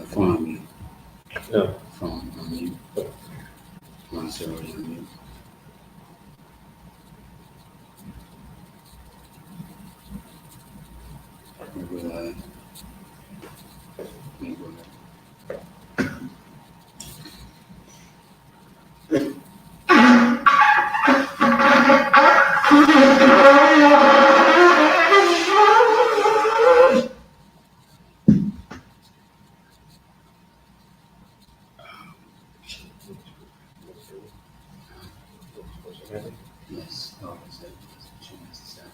Phone Yeah. phone on mute. Phone's already on mute. Maybe yes. Oh, is that she wants to start?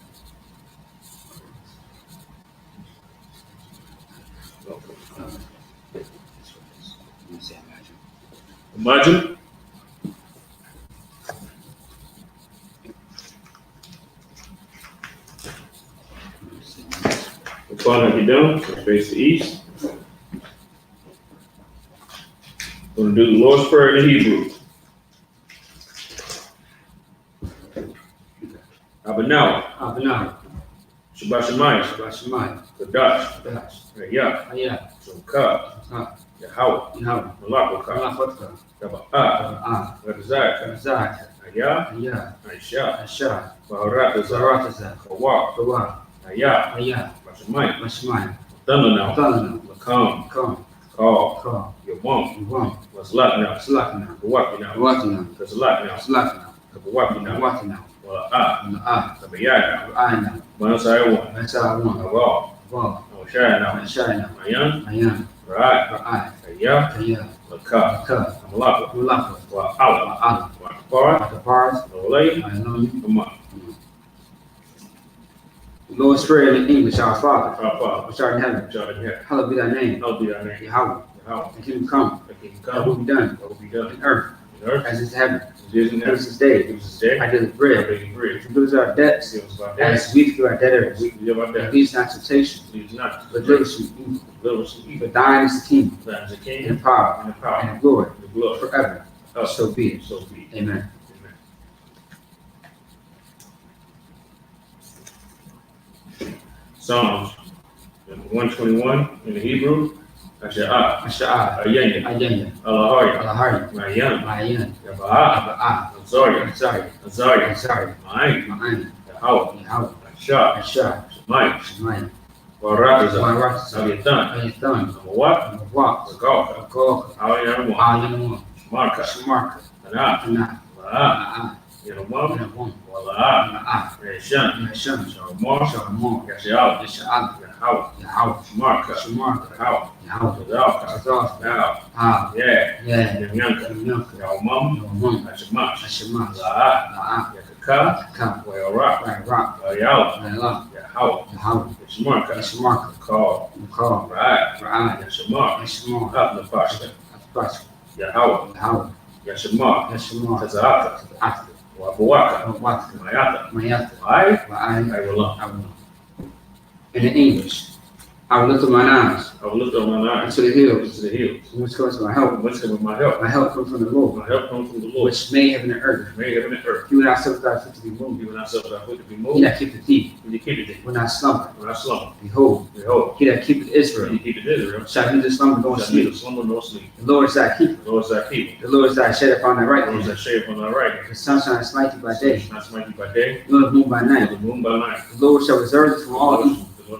Let me say imagine. Imagine. The corner you down, face the east. We're gonna do the Lord's Prayer in Hebrew. Abanaw, Shabbat Shemayim, Kadash, Rayah, Shomka, Yahweh, Malakokah, Taba'ah, Radazak, Ayah, Aisha, Baharatazah, Kawak, Ayah, Bashamayim, Thananaw, Lakam, Call, Yawam, Waslaknaw, Kawakinaw, Kazalaknaw, Kabawakinaw, Tabayanaw, Manasaiwan, Aval, Shayanaw, Ayan, Ra'ai, Ayah, Lakah, Malaka, Wa'ala, Wa'akapar, Olay, Amah. Lord's Prayer in English, our Father, which art in heaven, hallowed be thy name, Yahweh, the kingdom come, thy will be done, on earth, as it is in heaven. Give us this day, our daily bread, forgive us our debts, as we forgive our debtors, and lead us not into temptation, but deliver us from evil. For thine is the kingdom, and the power, and the glory, forever. So be it. Amen. Psalms 121 in the Hebrew. Asha'ah, Ayanya, Alahari, Mayan, Yaba'ah, Azariah, Ma'ayin, Yahweh, Ashah, Shemayim, Baharatazah, Aviatan, Amawak, Zakawka, Ayanamon, Shamarka, Tanah, La'ah, Yanamam, Wala'ah, Reshan, Shalomar, Yasha'al, Yahweh, Shamarka, Kazalka, Yanyanka, Yawamam, Ashama, La'ah, Yakaka, Wayara, Wayala, Yahweh, Shamarka, Call, Ra'ai, Yashamar, Apnapashka, Yahweh, Yashamar, Kazalka, Wabawaka, Mayata, I will love. In the English, I will lift up mine eyes Unto the hills, from which comes my help. my help. My help comes from the Lord, which made heaven and earth. He will not suffer thy foot to be moved. He that keepeth thee will not slumber. Behold, he that keepeth Israel shall neither slumber nor sleep. The Lord is thy keeper. The Lord is thy shade upon thy right hand. The sun shall not smite thee by day, nor the moon by night. The Lord shall reserve thee from all evil. He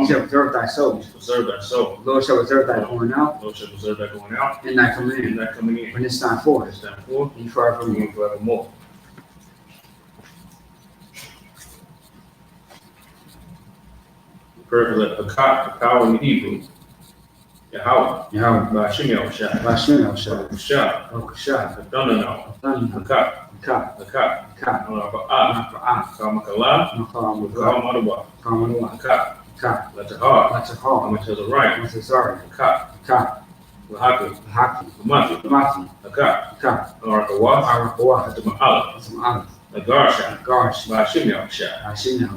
shall preserve thy soul. The Lord shall reserve thy going out and thy coming in. When it's time for it, be forevermore. Perfect a power in the Hebrew. Yahweh, Bashim Shah, Shah, Adonai, Akak, Kamakala, Kamadwa, Akak, Latahar, to the right, Akak, Lahaki, Mati, Akak, Arakawa, Ma'ala, Agarsha, Bashim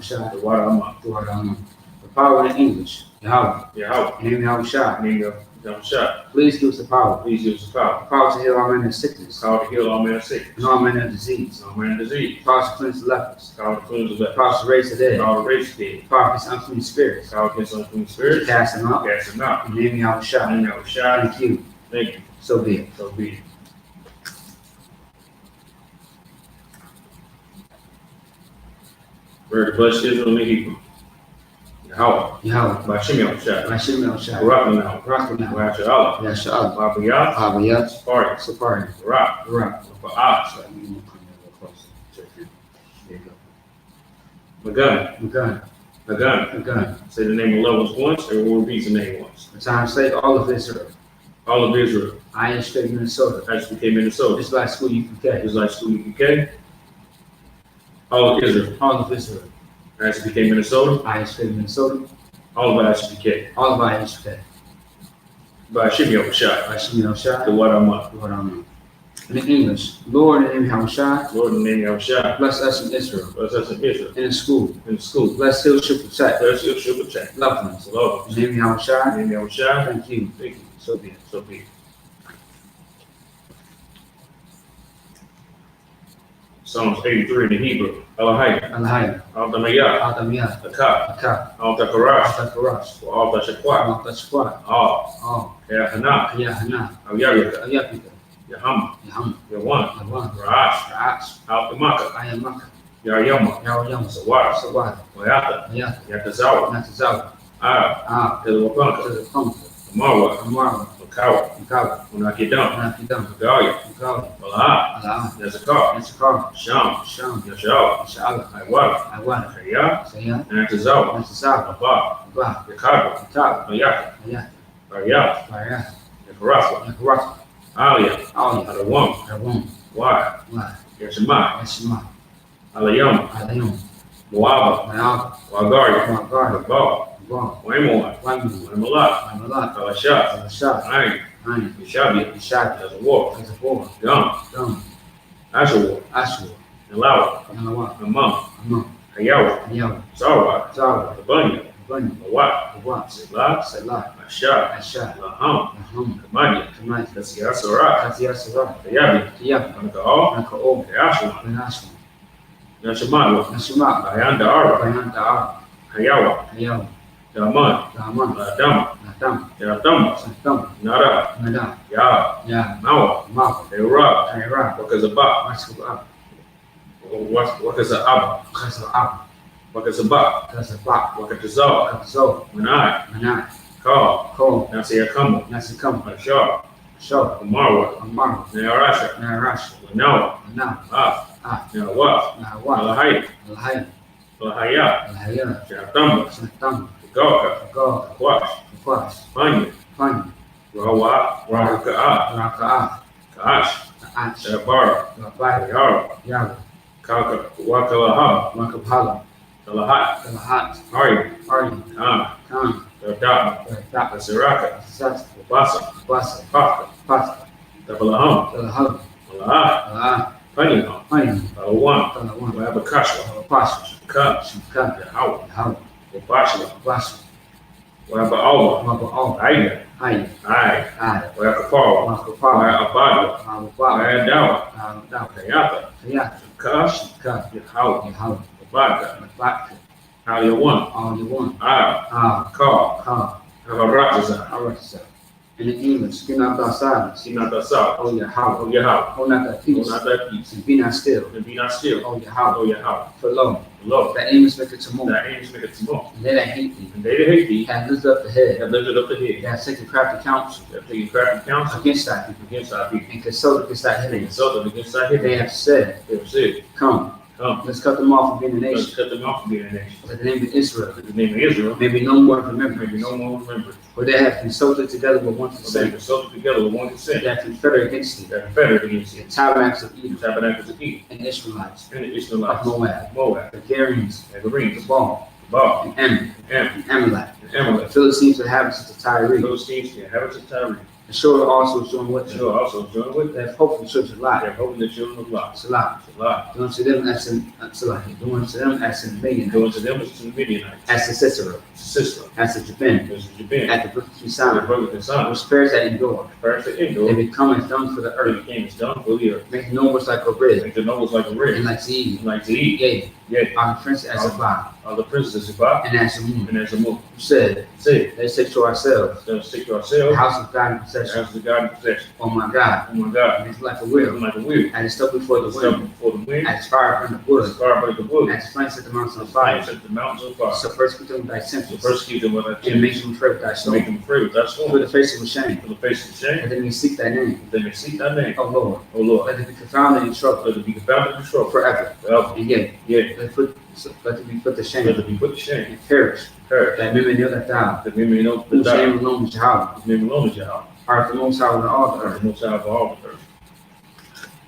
Shah, the water. The power in English, Yahweh, Yahweh, name Yahweh Shai, name of Please give us the power. Please give us the power. Power to heal all manner of sickness. Power to heal all manner of sickness. And all manner of disease. All manner of disease. Power to cleanse the lepers. Power to cleanse the lepers. Power to raise the dead. Power to raise the dead. Power against unclean spirits. Power against unclean spirits. Cast them out. Cast them out. In the name of Yahushua. In the name of Yahushua. Thank you. Thank you. So be it. So be it. Word to bless Israel and the Hebrew. Yahweh. Yahweh. Bashim Yahushua. Bashim Yahushua. Barak Barak now. Yahshua. Yahshua. Babayah. Babayah. Safari. Safari. Barak. Barak. Ba'ah. So you can come a little closer. There you go. Magan. Magan. Magan. Magan. Say the name of levels once, everyone repeats the name once. For time's sake, all of Israel. All of Israel. I State, Minnesota. HBK, Minnesota. Just like school UPK. Just like school UPK. All of Israel. All of Israel. HBK, Minnesota. I State, Minnesota. All of HBK. All of IHK. Bashim Yahushua. Bashim Yahushua. The what I'm up. What I'm in English, Lord, in the name of Yahushua. Lord, in the name of Yahushua. Bless us in Israel. Bless us in Israel. In school. In school. Bless Hill Ship Protect. Bless your ship protect. Loved ones. Love. In the name of Yahushua. In the name of Yahushua. Thank you. Thank you. So be it. So be it. Psalms 83 in the Hebrew. Elohim. Elohim. Al-Damayah. Adamiyah. Akab. Akab. Al-Takarash. Al-Takarash. Al-Tashaqwa. Al-Tashqwa. Al. Yahana. Yahana. Al-Yarika. Ayapika. Yaham. Yaham. Yawan. Yawan. Ra'ash. Ra'ash. Al-Tamaka. Ayamaka. Yaryama. Yawyama. Sawar. Sawad. Wayata. Ayata. Yatazawa. Natazawa. Ah. Teluwapanka. Telefunka. Amarwa. Amara. Makawa. Makawa. Unakidam. Nakidam. Galia. Makawa. Malaha. Ala'a. Yazakar. Yisakar. Sham. Sham. Yashal. Sha'ala. Iwara. Iwara. Kaya. Saya. Natazawa. Natazawa. Abba. Abba. Yakaba. Makawa. Mayaka. Ayata. Arya. Ayata. Yakarasa. Yakarasa. Alia. Alia. Adawam. Rawam. Why? Why? Yashima. Yashima. Alayam. Alayum. Moaba. Mayaba. Wagari. Wagari. Abba. Wrong. Waimon. Waimu. Waimalat. Waimalat. Kalashat. Alashat. Ain. Ayin. Yishabi. Yishad. Yazawar. Yazapor. Gum. Dum. Ashawar. Ashur. Nalawa. Yanawa. Amam. Amam. Hayawa. Ayawa. Sawa. Zawa. Abanya. Bunny. Awat. Awat. Sila. Salah. Ashad. Ashad. Laham. Nahum. Kamanya. Kamai. Kasiyasara. Katia Sarah. Kayabi. Tiyapi. Anakaol. Nakaom. Kayashima. Benashma. Nashamatwa. Nashima. Ayanda Ara. Bayan Da'a. Hayawa. Ayawa. Daman. Daman. Ladam. Natam. Yaratamba. Santam. Nara. Nada. Ya. Ya. Nawa. Mawa. Era. Kaira. Wakazaba. Maskaba. Wakazaba. Kasaba. Wakazaba. Kasaba. Wakatazawa. Kazo. Manai. Manai. Ka. Ko. Nasiyakamo. Nasikam. Ashar. Show. Umarwa. Amar. Nayarasha. Narash. Nawa. Now. Ah. Nawa. Nawa. Alahai. Alhaya. Alahaya. Alhaya. Yaratamba. Santam. Gawaka. Go. Kwash. Kwash. Panya. Funny. Rawa. Raka'a. Raka'a. Kaash. Ach. Shabara. Rabbi. Yara. Yawa. Kaka. Wakalaha. Makapala. Talahat. Kalahat. Ari. Ardi. Khan. Khan. Dada. Dapa. Asiraka. Sat. Basa. Basa. Paka. Pat. Tabalaham. Kalahal. Malaha. Ala. Panyaham. Funny. Talawan. Kalawan. Wabakashwa. Pash. Khan. Shimkan. Yahawa. Yahawa. Wabashwa. Bash. Wabaawa. Maba all. Aida. Hai. Ai. Ai. Wakapawa. Makapala. Wabadwa. Mababa. Wadawa. Dawa. Kayata. Kayat. Kash. Shimkan. Yahawa. Yahawa. Wabaka. Mabaka. Aliyawan. All you want. Ah. Ka. Ka. Havarakaza. Arasa. In the English, get out outside. Sinatasa. Oh, your house. Oh, Yahawa. Oh, not that peace. Not that peace. And be not still. And be not still. Oh, your house. Oh, Yahawa. For long. Lord. That aim is make it to move. That aims make it small. And they that hate thee And they that hate thee have lifted up the head. have lifted up the head. They have taken crafty counsel They have taken crafty counsel against thy people. against our people. And consulted against thy They enemies. consulted against our They enemies. have said, They have said, come, come, let's cut them off from being a let's nation. cut them off from being a nation. That the name of Israel In the name of Israel, may be no more remembered. maybe no more remembered. For they have consulted together with one For they consent. consulted together with one consent. They have confederate against thee. That confederate against The the tabernacles of Edom tabernacles of Eden and Israelites and the of Ishmaelites, Moab, Moab, the Garians, and the the Greens, Baal, Baal, and Ammon, and and Amalek, and Amalek. the Philistines, the inhabitants of Tyre, Philistines, the inhabitants of Tyre, And sure also join with them. Sure also join with them. That hope in the children of They're life. hoping the children of light. Salah. Salah. Doing to them as in doing to them as in Midianites. Doing to them as to the Midianites. As the Sisera. Sisera. As the Jabin. As the Jabin. At the brook of Sinai. The brook of Sinai. Which spirits that endure. Spirits that endure. They become as dung for the They earth. became as dung for the earth. Make nobles like a rib. Make the nobles like a rib. And like to eat. Like to eat. Yea. Yea. Are the princes as a bar. Are the princes as a bar. And as a moon. And as a moon. Who said, Say, let's take to ourselves. let's take to The ourselves. house of God in The possession. house of God in possession. Oh my God. Oh my God. And it's like a wheel. Like a wheel. And it's stuck before the Stuff wind. before the wind. As fire from the wood. As fire break the wood. As flames set the mountains on As fire. fire set the mountains on fire. So persecute them with thy So sentence. persecute them with thy And enemies. make them afraid with thy To soul. make them afraid with thy For soul. the face of shame. For the face of shame. And then we seek thy name. They may seek thy name. O Lord. O Lord. Let it be confounded in trouble. Let it be confounded in trouble. Forever. Forever. And yet, Yea. let it be put to Let shame. it be put to shame. And perish. Perish. That men may know that thou, That we may know that whose thou, name alone is Jehovah, whose name alone is Yahweh, art the most high over all the art earth. the most high of all the earth.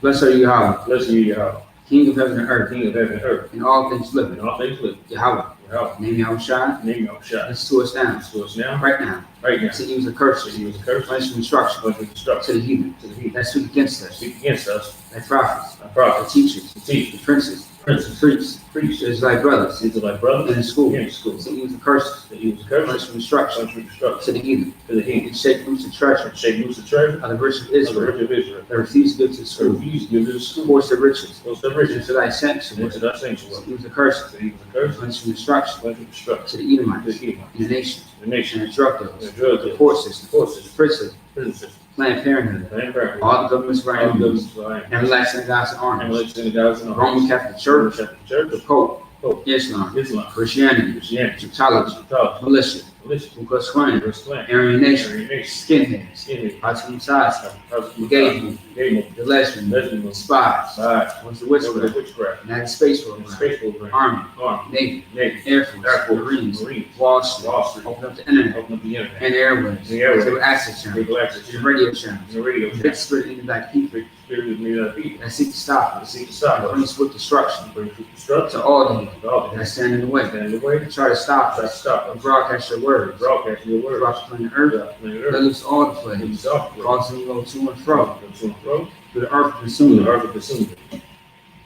Blessed are you, Yahweh, Blessed are you, Yahweh, King of heaven and earth, King of heaven and earth, and all things living. and all things living. Yahweh, Yahweh, name Yahweh Shai. name Yahweh Shai. Let's to us now. To us now, Right now. right now. To use a curse. To use a curse, Place of instruction. but to destruct To the heathen. to the heathen. That speak against us. Speak against us, Thy prophets. our The prophets, teachers. the teachers, The princes. The princes, priests. priests, Is thy brothers. these are thy brothers, In the school. in the school. To use the curses. To use a curse, Place of instruction. but to destruct To the heathen. to the heathen. And shake loose the treasure And shake loose the treasure of the rich of of the Israel. rich of Israel. That refuse to give to the So school. refuse to give to the school. Force the riches. Those the And riches, to thy sanctuary. into thy sanctuary. To use the curses. To use a curse, Place of instruction. but to destruct To the to Edomites. the heathen. In the nations. The nation, And the drug the dealers. drug The dealers, court system. the court The system, prison. prison system, Planned Parenthood. Planned Parenthood, All the governments of our all the enemies. governments of our enemies, Everlasting gods and armies. emulates synagogues and The Roman Catholic Church. Church, The Pope. Pope, Islam. Islam, Christianity. Christianity, Egyptology. Egyptology, Militia. militia, Ku Klux Klan. First Klan, Aryan Nation. Aryan Nation, Skinheads. Skinhead, Hudson Size. the Gay movement. gay movement, The lesbian. lesbian movement, Spies. side, Was the the whisperer. witchcraft, United Space and Program. space program, Army. army, Navy. navy, Air Force. Air Force, Marines. Marines, Wall Street. Wall Street, Open up the internet. open up the internet, And the airways. The airways. Cable access channels. legal access, The radio channels. the radio, Big spirit in black people spirit of made people, that seek to stop to us. seek to stop That us, brings with destruction bring to destruction, to all the heathen all that that stand in the way. stand in the way, And try to stop try to us. stop And us, broadcast your words. broadcast your word, Throughout the planet earth. planet Let earth, loose all the and plagues. yourself, Causing you to go to and fro. to and fro, To the earth to consume the it. earth of consumed.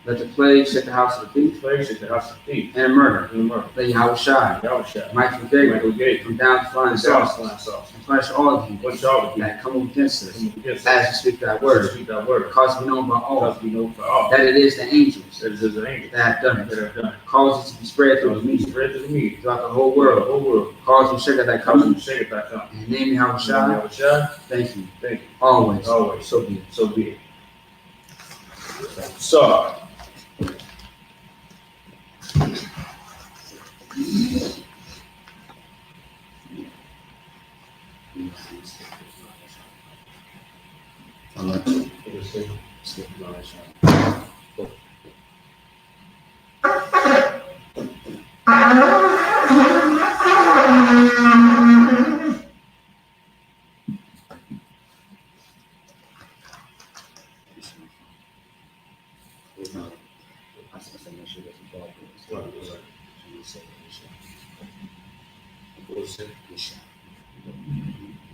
Let the plague shake the house of the thief Place at the house of thief, and murder. in the murder, Let Yahweh Shai. Yahweh Shai, Michael Gabriel. Michael Gates, From down flying sauce. flying sauce, And punish all the heathen what y'all would be, that come against us. come against us, As we speak thy word, word. speak that word, Cause we know by all because we know for all, that it is the angels that it is an angel that have done it. that have done it. Cause it to be spread through the Because we media spread to the media, throughout the whole the world. whole world, Cause we shake at thy come coming. and shake it back up. In the name of Yahweh Shai. Yahweh Shai, Thank you. thank you, Always. always, So be it. so be it. So,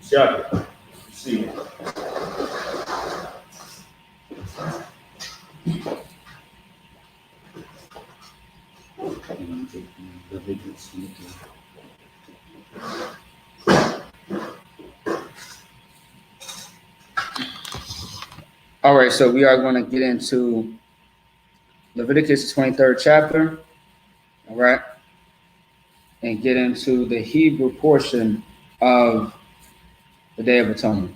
Shaka, see you. All right, so we are going to get into Leviticus 23rd chapter, all right, and get into the Hebrew portion of the Day of Atonement.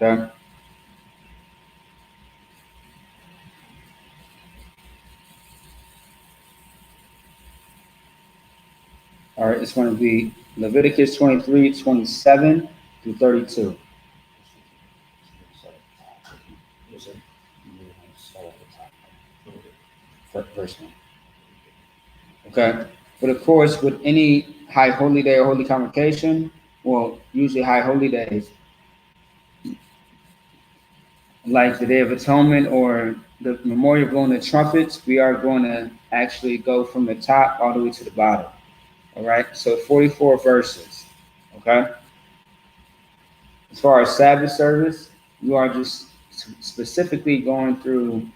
Okay. All right, it's going to be Leviticus 23, 27 through 32. First one. Okay. But of course, with any high holy day or holy convocation, well, usually high holy days, like the Day of Atonement or the memorial blowing the trumpets, we are going to actually go from the top all the way to the bottom. All right. So 44 verses. Okay. As far as Sabbath service, you are just specifically going through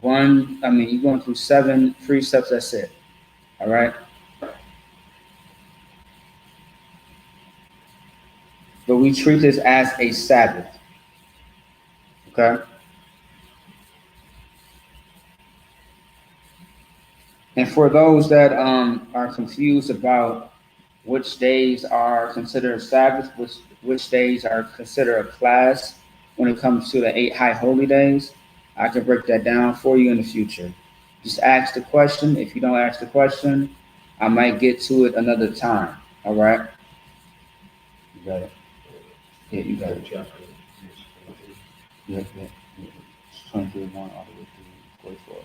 you're going through 7 precepts, that's it. All right? But we treat this as a Sabbath. Okay? And for those that are confused about which days are considered Sabbath, which days are considered a class when it comes to the 8 high holy days, I can break that down for you in the future. Just ask the question. If you don't ask the question, I might get to it another time. All right? You got it. Yeah, you got it. Yeah. 23, 1 all the way through 44.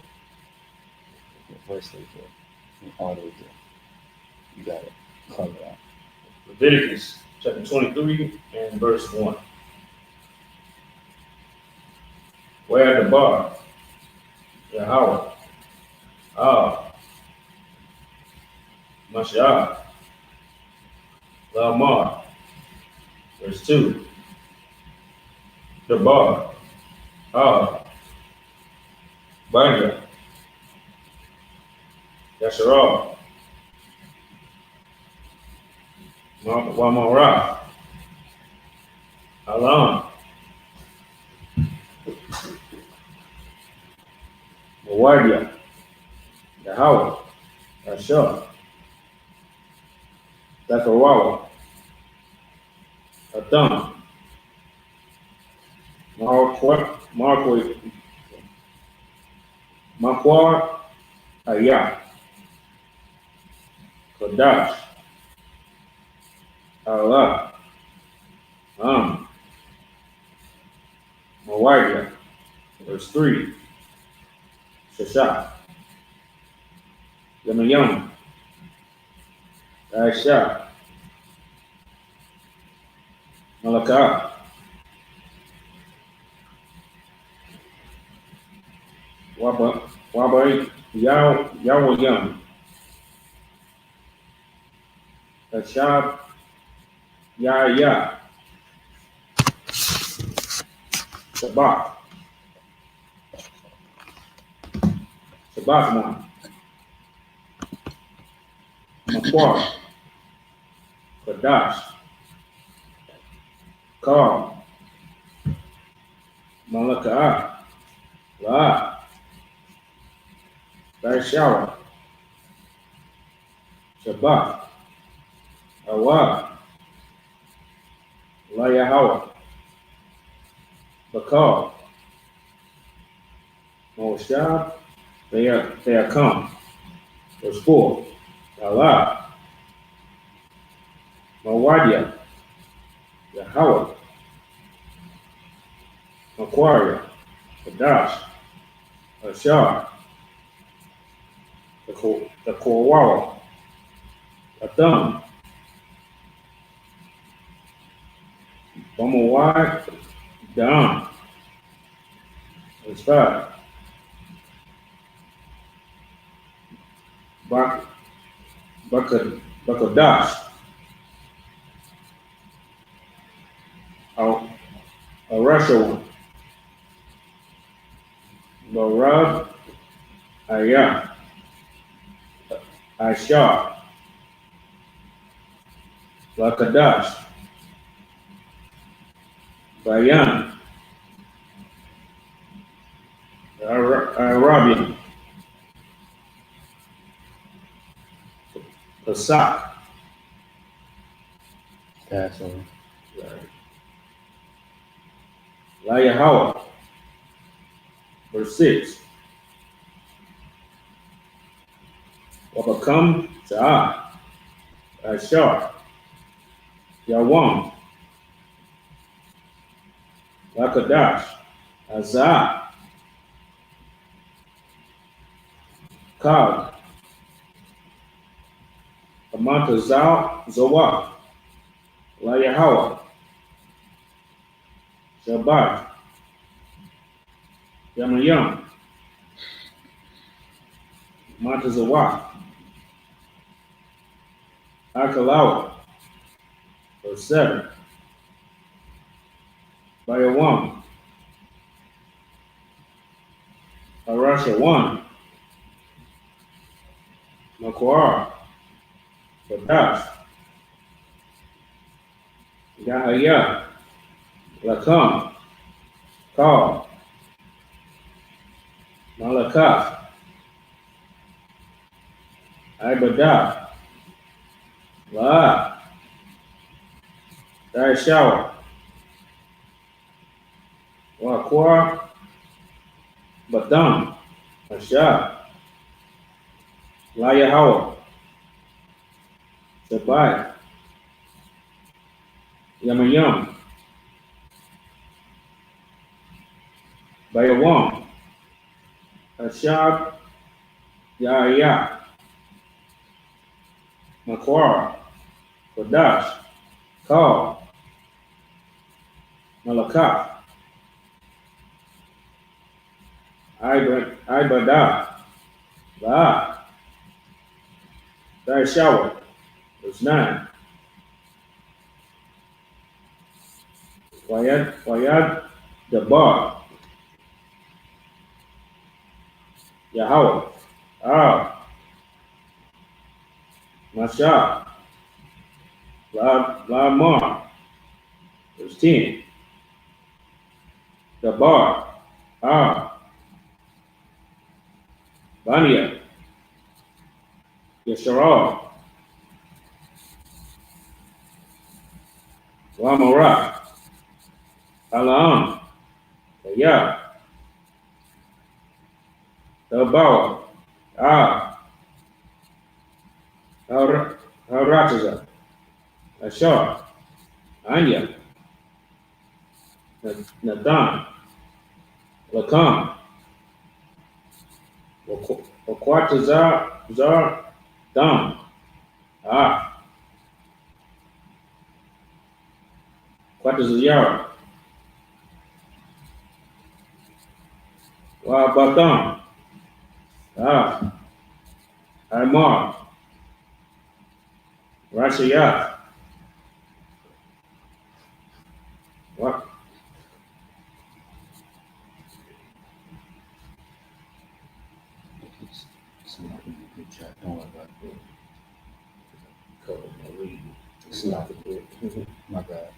Yeah, verse 34. All the way through. You got it. Cover that. Leviticus chapter 23 and verse 1. Where the bar, Yahweh, Mashiach, Lamar, verse 2. The bar, Banya, Yasharal, Wamara, Alam, Mawadia, Yahweh, Ashah, Zechariah, Adam, Makwar, Ayah, Kodash, Allah, Mawadia, verse 3, Shashah, Yamayam, Aisha, Malakah, Waba, Yawayam, Ashab, Yaya, Shabbat, Shabbatman, Makwar, Kadash, Kar, Malakah, La, Barshawa, Shabbat, Awad, La Yahweh, Bakar, Moshab, they are come. Verse 4, Allah, Mawadia, Yahweh, Aquaria, Kadash, Ashar, the Korwara, Adam, Bamawai, Dan, verse 5, Bakadash, Arashal, Barab, Ayah, Ashar, Lakadash, Bayan, Arabian, Pasak, Passover. La Yahweh, verse 6, Wabakam, Sha'ah, Ashar, Yawam, Lakadash, Azah, Kag, Amanta Zawah, La Yahweh, Shabbat, Yamayam, Manta Zawah, Akalawa, verse 7, Bayawam, Arasha 1, Makwar, Badash, Yahaya, Lakam, Kal, Malakah, Ibadah, La, Daishawa, Wakwa, Badam, Asha, Layahawa, Sabai, Yamayam, Bayawam, Ashab, Yahaya, Makwar, Badash, Kal, Malakah, Ibadah, La, Daishawa, was 9. Wayad, Dabar, Yahweh, Masha, La Mar, was 10. Dabar, Bania, Yesharal, Wamara, Alam, Ya, Dabawa, Harataza, Ashar, Anya, Nathan, Lakam, Wakwatazar, Dam, Quatazayara, Wabatam, Amar, Rashayat, what? Somebody in the group chat. Don't worry about it. Cover my reading. It's not good. My bad.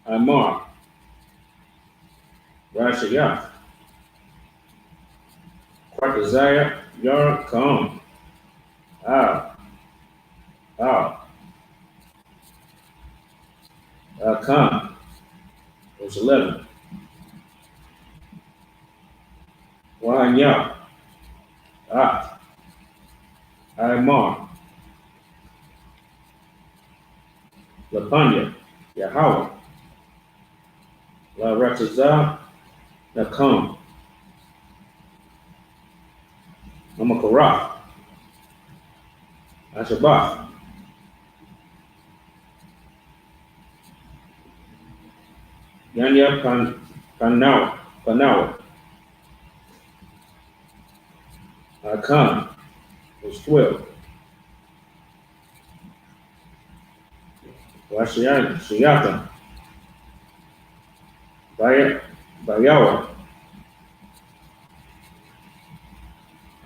Amar, Rashayat, Quatazayat, Yar, Kam, Khan, was 11. Wahanya, Amar, Lapanya, Yahweh, La Ratazah, Nakam, Amakarah, Ashabah, Yanya Panawa, Khan, was 12. Shiyata, Bayawa,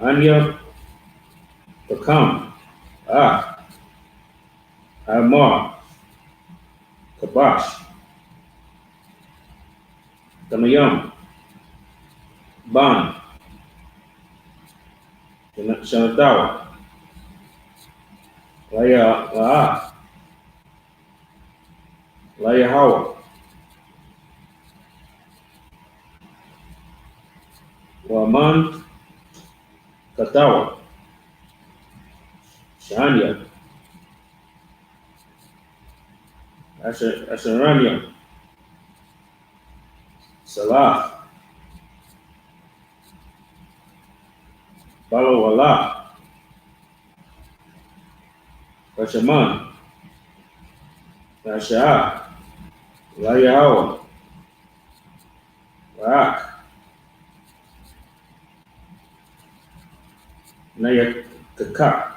Anya Pakam, Amar, Kabash, Tamayam, Ban, Shanatawa, Layahawa, Waman, Katawa, Shania, Asharania, Salah, Balawala, Kashaman, Nasha, Layahawa, Rak, Naya Kaka.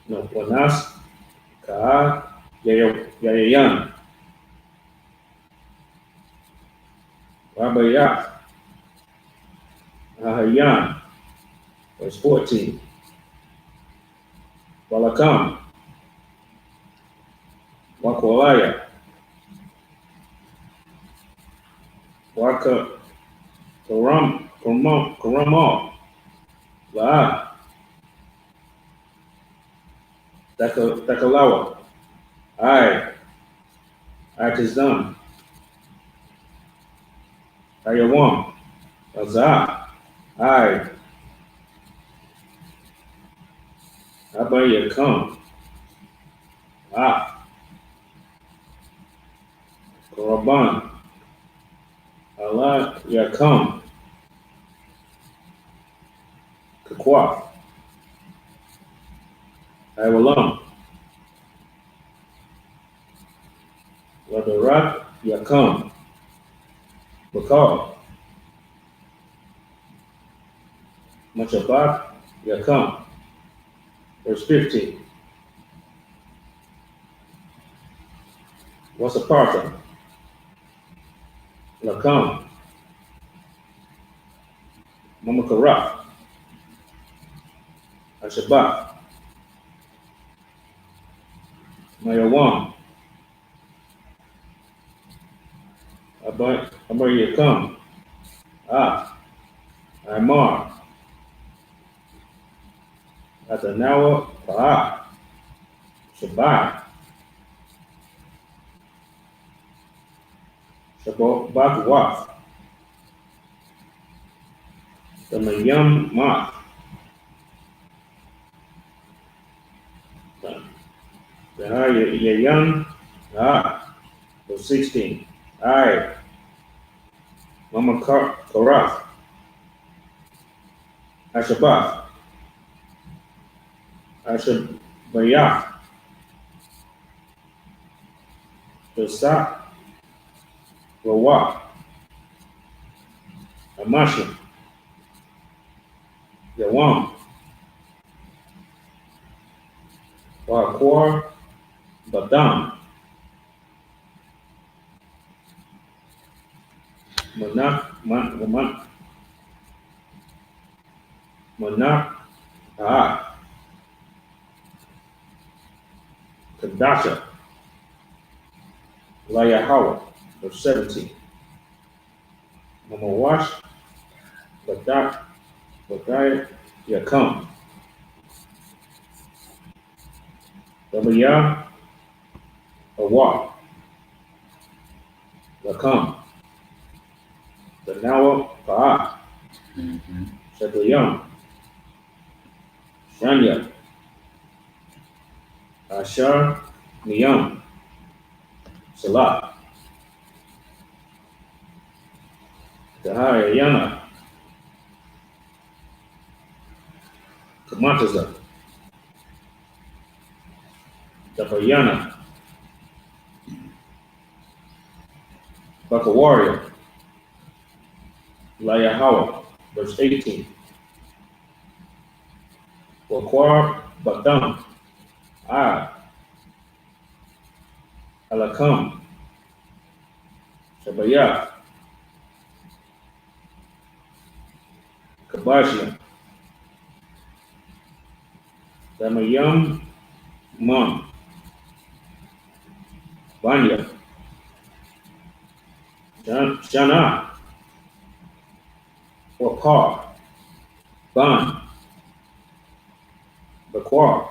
No, Wanas, Ka, Yayan, Rabaya, Ahayan, verse 14. Walakam, Wakwalaya, Waka, Karamah, La, Takalawa, I, Atizam, Ayawam, Azah, I, Abayakam, Ah, Koraban, Allah Yakam, Kakwa, Iwalam, Wadarat Yakam, Bakal, Machabat Yakam. Verse 15. What's a partner? Lakam, Mamakaraf, Ashabat, Mayawam, Abayakam, Ah, Amar, Atanawa, Pa'ah, Shabbat, Shabbat Waf, the Mayam Mat, the Yayan, Ah, verse 16. I, Mama Karaf, Ashabat, Ashabayah, the Sa, Rawah, Amashim, Yawam, Waqar, Badam, Manak, Kadasha, Layahawa, verse 17. Mamawash, Badai, Yakam, Dabaya, Awa, Yakam, Danawa, Pa'ah, Shadayam, Shanya, Ashar, Niyam, Salah, Dahayana, Kamataza, Dabayana, Bakawaria, Layahawa, verse 18. Wakwar, Badam, Alakam, Shabaya, Kabashia, Damayam, Mam, Banya, Shana, Wakar, Ban, Bakwar,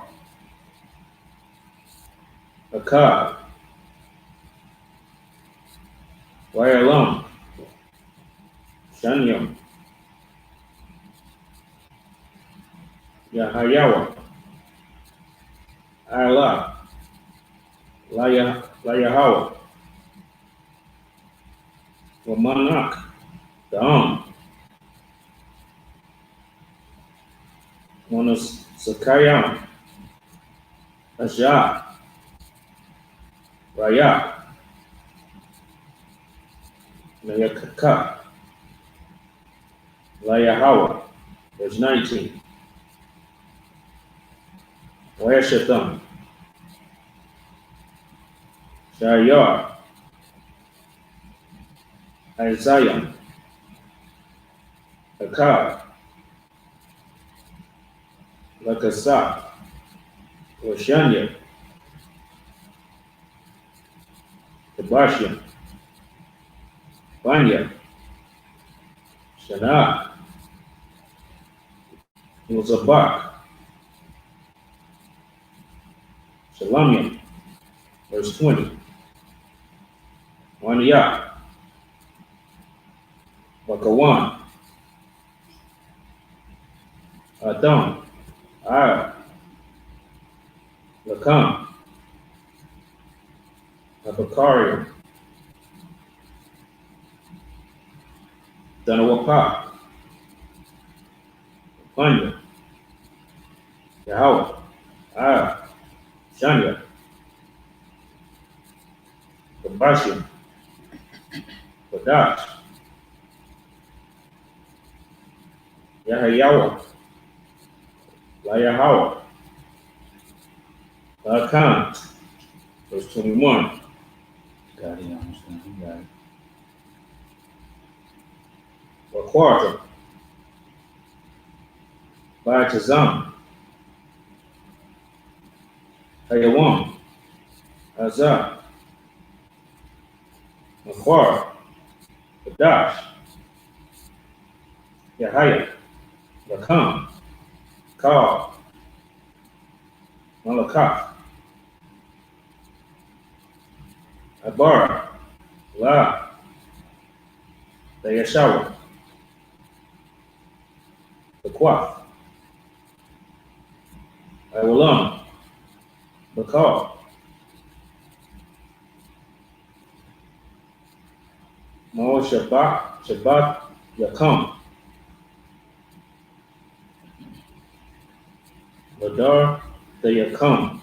Akad, Wayalam, Shanyam, Yahayawa, Ayla, Layahawa, Wamanak, Dam, Monas Sakayam, Ajah, Raya, Nayakaka, Layahawa, Verse 19. Where's your thumb? Shayar, Isaiah, Akkad, Lakasah, Washanya, Tabashim, Banya, Shana, Muzabak, Shalamian, verse 20. Waniya, Wakawan, Adam, Ar, Lakam, Abakarium, Danawapa, Panya, Yahweh, Ar, Shanya, Kabashim, Badash, Yahayawa, Layahawa, Lakan, verse 21. Got it, I understand. You got it. Wakwata, Baatazam, Hayawam, Azar, Makwar, Badash, Yahaya, Rakam, Kal, Malakah, Abar, La, Dayashawa, Bequath, Iwalam, Bakal, Mo Shabbat, Yakam, Badar, Dayakam,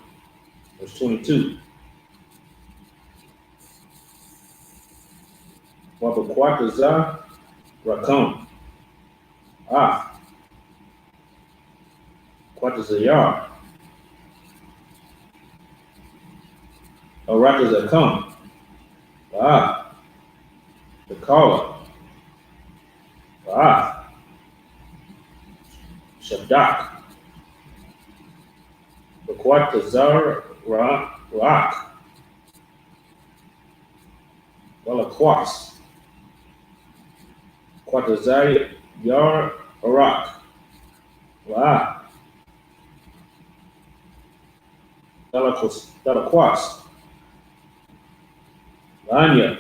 verse 22. Wabakwataza, Rakam, Ah, Quatazayar, Arakazakam, Ah, Bakala, Ah, Shabdak, Bakwatazar, Rak, Walakwas, Quatazay, Yar, Arak, Wa, Dalakwas, Lanya,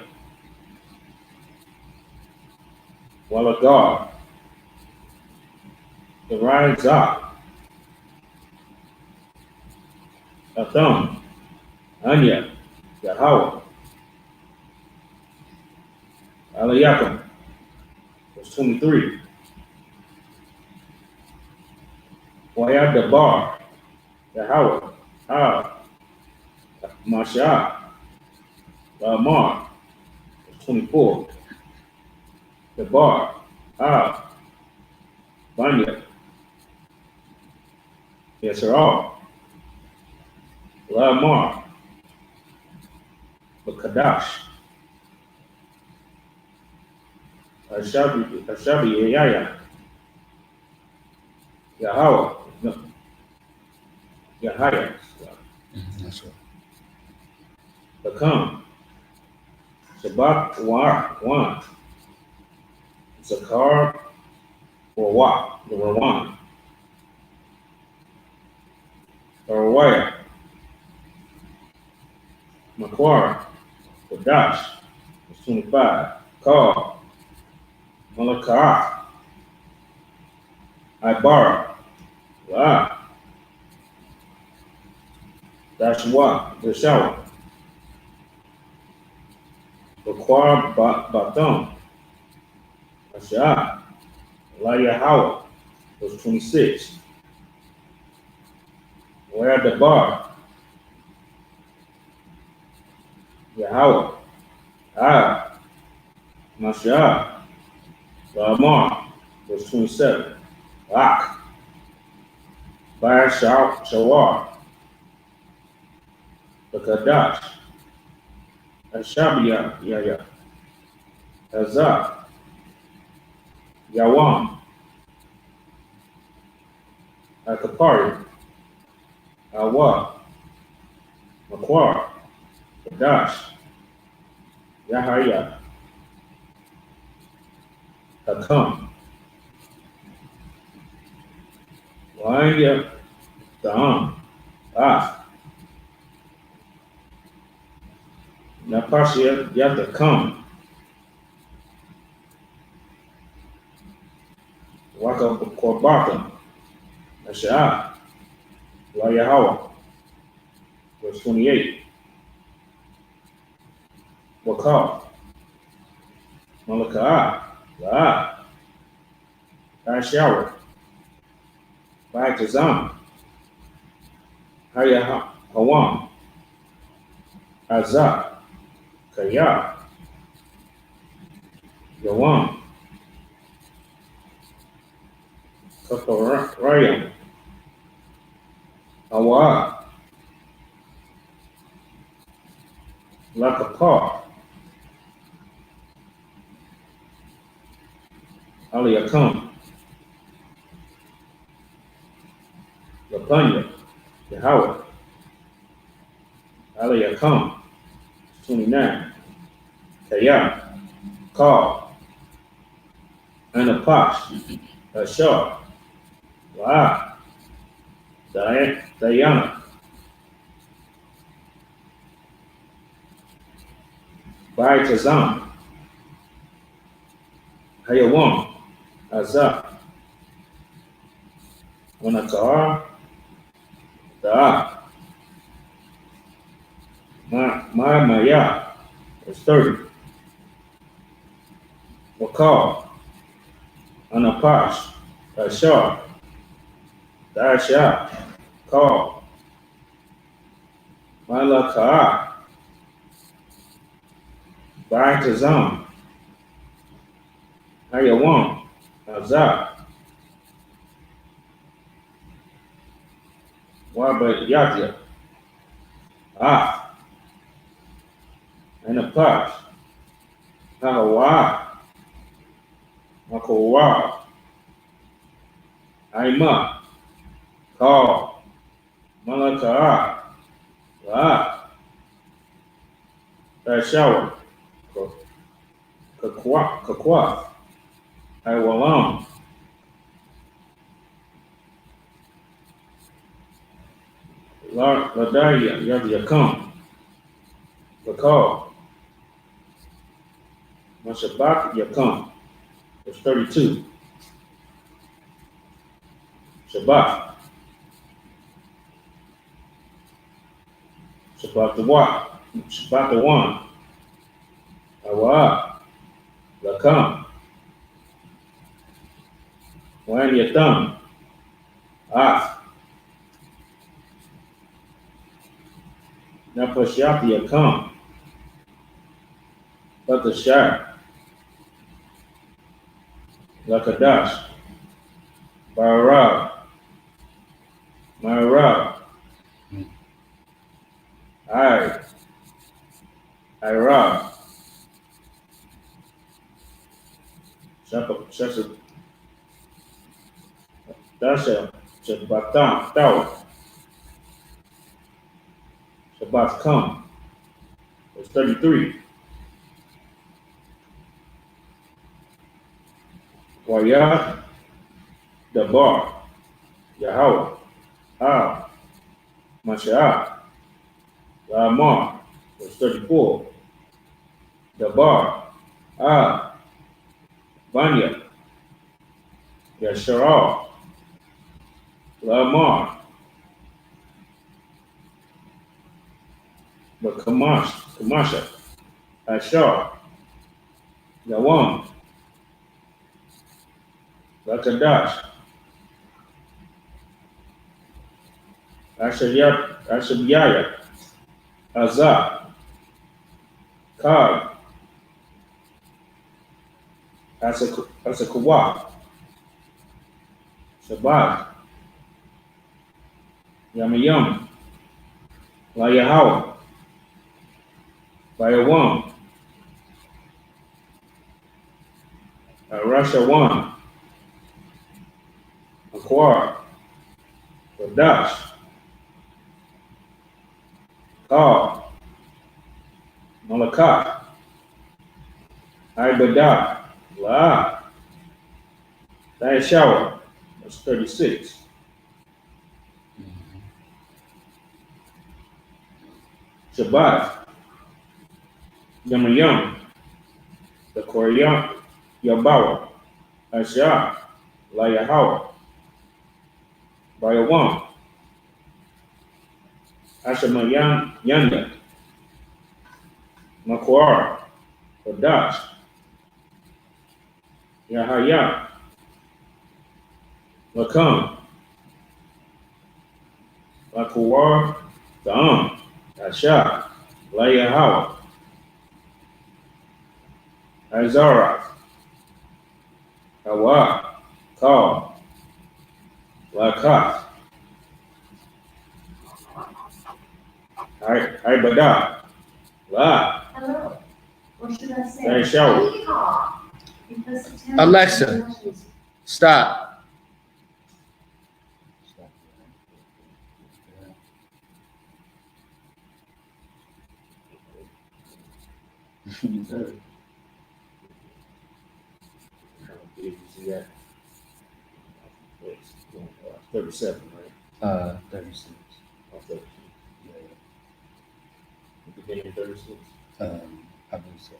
Walagar, Derizak, Atham, Anya, Yahweh, Alayakim, verse 23. Wayab Dabar, Yahweh, Masha, Lamar, verse 24. Dabar, Banya, Yisrael, Lamar, Bakadash, Ashabi, Yaya, Yahweh, Yahaya, That's right. Bakam, Shabbat, Wan, Zakar, Rawak, the Rawan, Arawaya, Makwara, Badash, verse 25. Kal, Malakah, Ibara, La, Dashwa, Dashawa, Bakwar, Batam, Asha, Layahawa, verse 26. Where the bar, Yahweh, Masha, Lamar, verse 27. Ak. Bar Shawar. Kadash. Ashabia Yaya. Azak. Yawam. Akapari. Awa. Makwar. Kadash. Yahaya. Hakam. Wanya. Dam. Ah. Napasia Yatakam. Waka Korbata. Asha. La Yahweh. Verse 28. Wakal. Malakah. La. Ashower. Baitazam. Haya Hawam. Azak. Kaya. Yawam. Kaparayam. Awa. Lakapar. Aliyakam. Lapanya. Yahweh. Aliyakam. 29. Kaya. Call. Anapash. Ashar. La. Diana. Baitazam. Hayawam. Azak. Wanakar. Da. Maya. It's 30. Wakal. Anapash. Ashar. Dasha. Call. Malakah. Baitazam. Hayawam. Azak. Wabayatya. Ah. Anapash. Hawa. Makowa. Aima. Call. Malakah. La. Shower. Kakwa. Iwalam. Ladaya Yavyakam. Lakal. Mashabak Yakam. It's 32. Shabbat. Shabbat the what? Shabbat the one. Awa. Lakam. Wan Yatam. Ah. Napashyati Yakam. Batashar. Lakadash. Barab. Marab. Irab. Shasa. Dasha. Shabbatam. Tower. Shabbat come. It's 33. Wayah. Dabar. Yahweh. Ah. Masha'ah. Lamar. Verse 34. Dabar. Ah. Vanya. Yasharal. Lamar. But Kamasha. Ashar. Yawam. Lakadash. Ashabiyah. Azak. Kag. Asakawa. Shabbat. Yamayam. La Yahweh. Bayawam. Rasha One. Akwar. Wadash. Kal. Malakat. Ibadah. La. Shower. That's 36. Shabbat. Yamayam. The Koryam. Yabawa. Asha. La Yahweh. Bayawam. Ashamayam Yanda. Makwar. Wadash. Yahaya. Lakam. Lakuwar. Da'am. Asha. La Yahweh. Azara. Hawa. Kal. Lakat. Ibadah. La. Hello. What should I say? Shower. Yeehaw. Because the town- Alexa. Stop. See that? 37, right? 36. Oh, 36. Yeah. The beginning of 36. I believe so.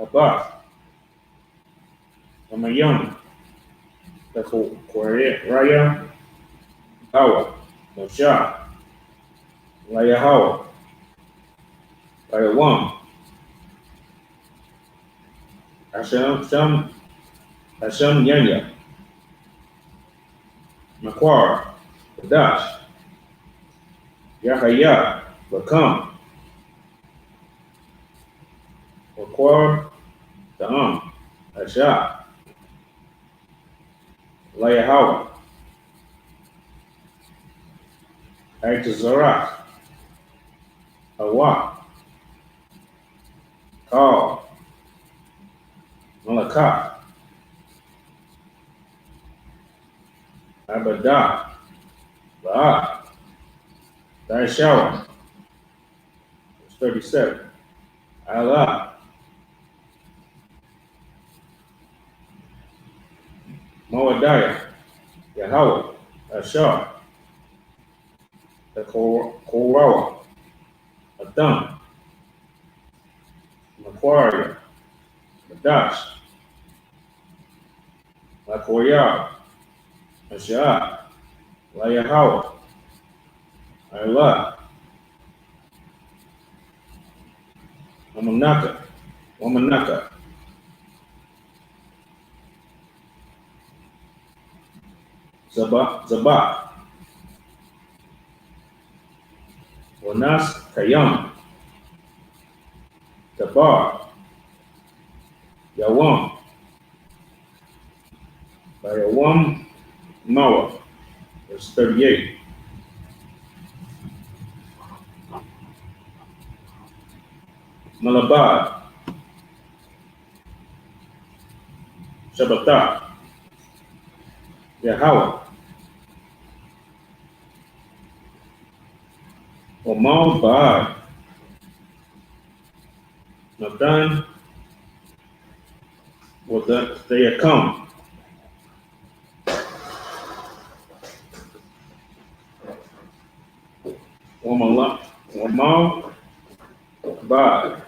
Abba. Amayam. The Raya. Hawa. Moshe. Layahawa. Layawam. Hashem Yanya. Makwar. Dash. Yahaya. Lakam. Makwar. Da'am. Asha. Layahawa. Aitazarak. Hawa. Kal. Malakat. Abadah. Ba'at. Daishawa. 37. Allah. Moadiah. Yahweh. Ashar. The Korawa. Adam. Macquarie. Madash. Lakoya. Asha. Layahawa. Allah. Wamanaka. Zabak. Wanas Kayam. Tabar. Yawam. Bayawam Mawa. Verse 38. Malabad. Shabbatah. Yahweh. Omal Baad. Nathan. Well, that they had come. Omal Baad.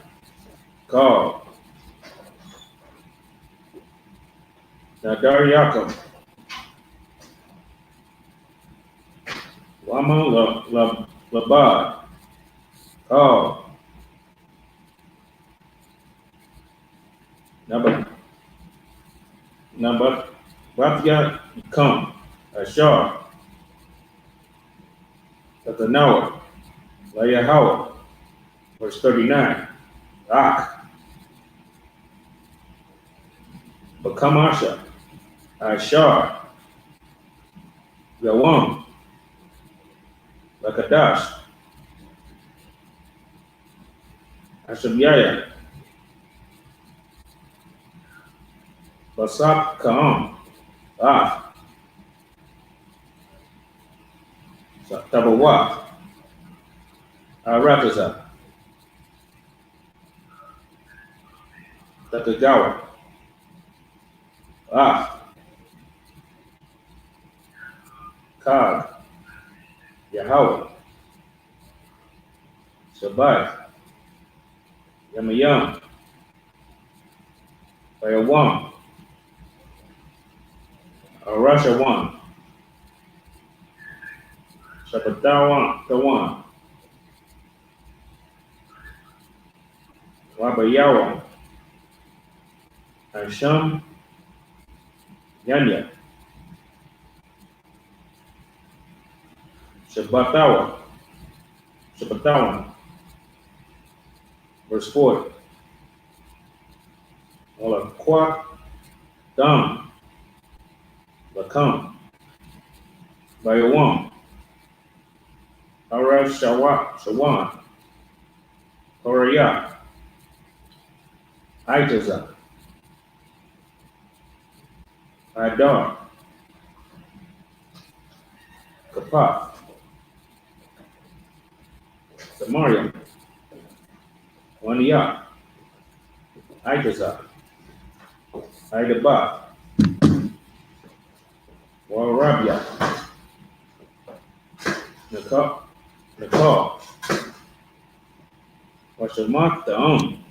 Call. Nadar Yaakov. Wama Labad. Call. Nabat Batia come. Ashar. Tatanawa. Layahawa. Verse 39. Ak. Bakamasha. Ashar, Yawam, Lakadash, Ashabyaya, Basap Kaam, Tabawa, Arataza, Takagawa, Kag, Yahweh, Shabbat, Yamayam, Bayawam, Arashawan, Shabbatawan, Tawan, Wabayawam, Asham, Yanya, Shabbatawan, verse 40. Ola Kwak, Dam, Lakam, Bayawam, Shawan, Koraya, Aitaza, Adar, Kapath, Samarium, Waniya, Aitaza, Aidaba, Warabia, Nakal, Washamat Ta'am,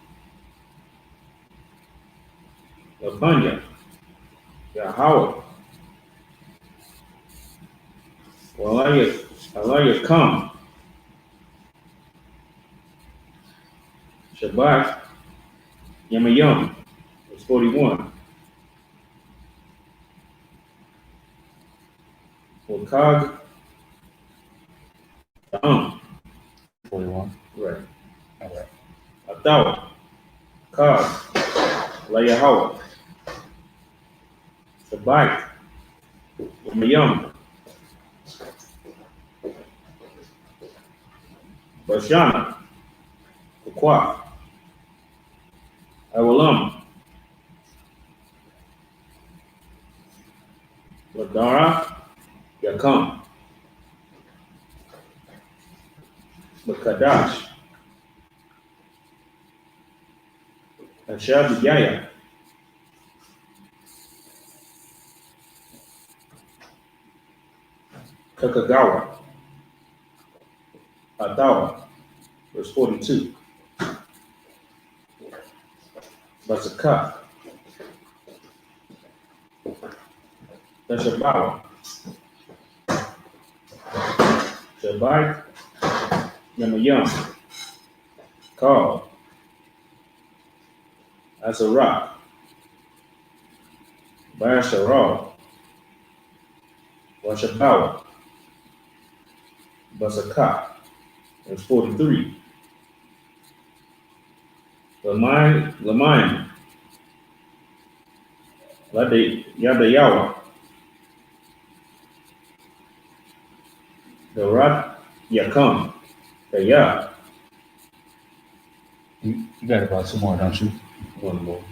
Labanya, Yahweh, Alaya Kam, Shabbat, Yamayam, verse 41. Wakag, Ta'am, 41. right. All right. Atawa, Kag, Layahawa, Shabbat, Yamayam, Bashana, Kukwa, Awalam, Ladara, Yakam, Makadash, Ashabiyaya, Kakagawa, Atawa, verse 42. Basaka, Tashabawa, Shabbat, Yamayam, Kal, Azarah, Basharal, Washabawa, Basaka, verse 43. Lamayim, Yadayawa, Darat Yakam, Daya, You got about two more, don't you? one more.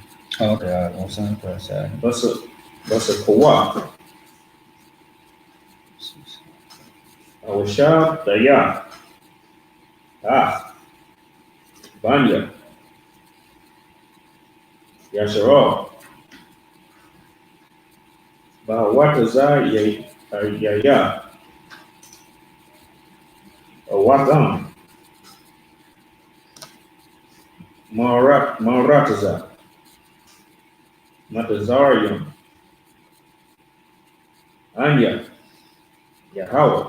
Oh, okay. All right. One second. Press that. Basa Kawa, Awashab Daya, Banya, Yasharal, Bahawataza Yaya, Awakam, Marataza, Matazarium, Anya, Yahweh,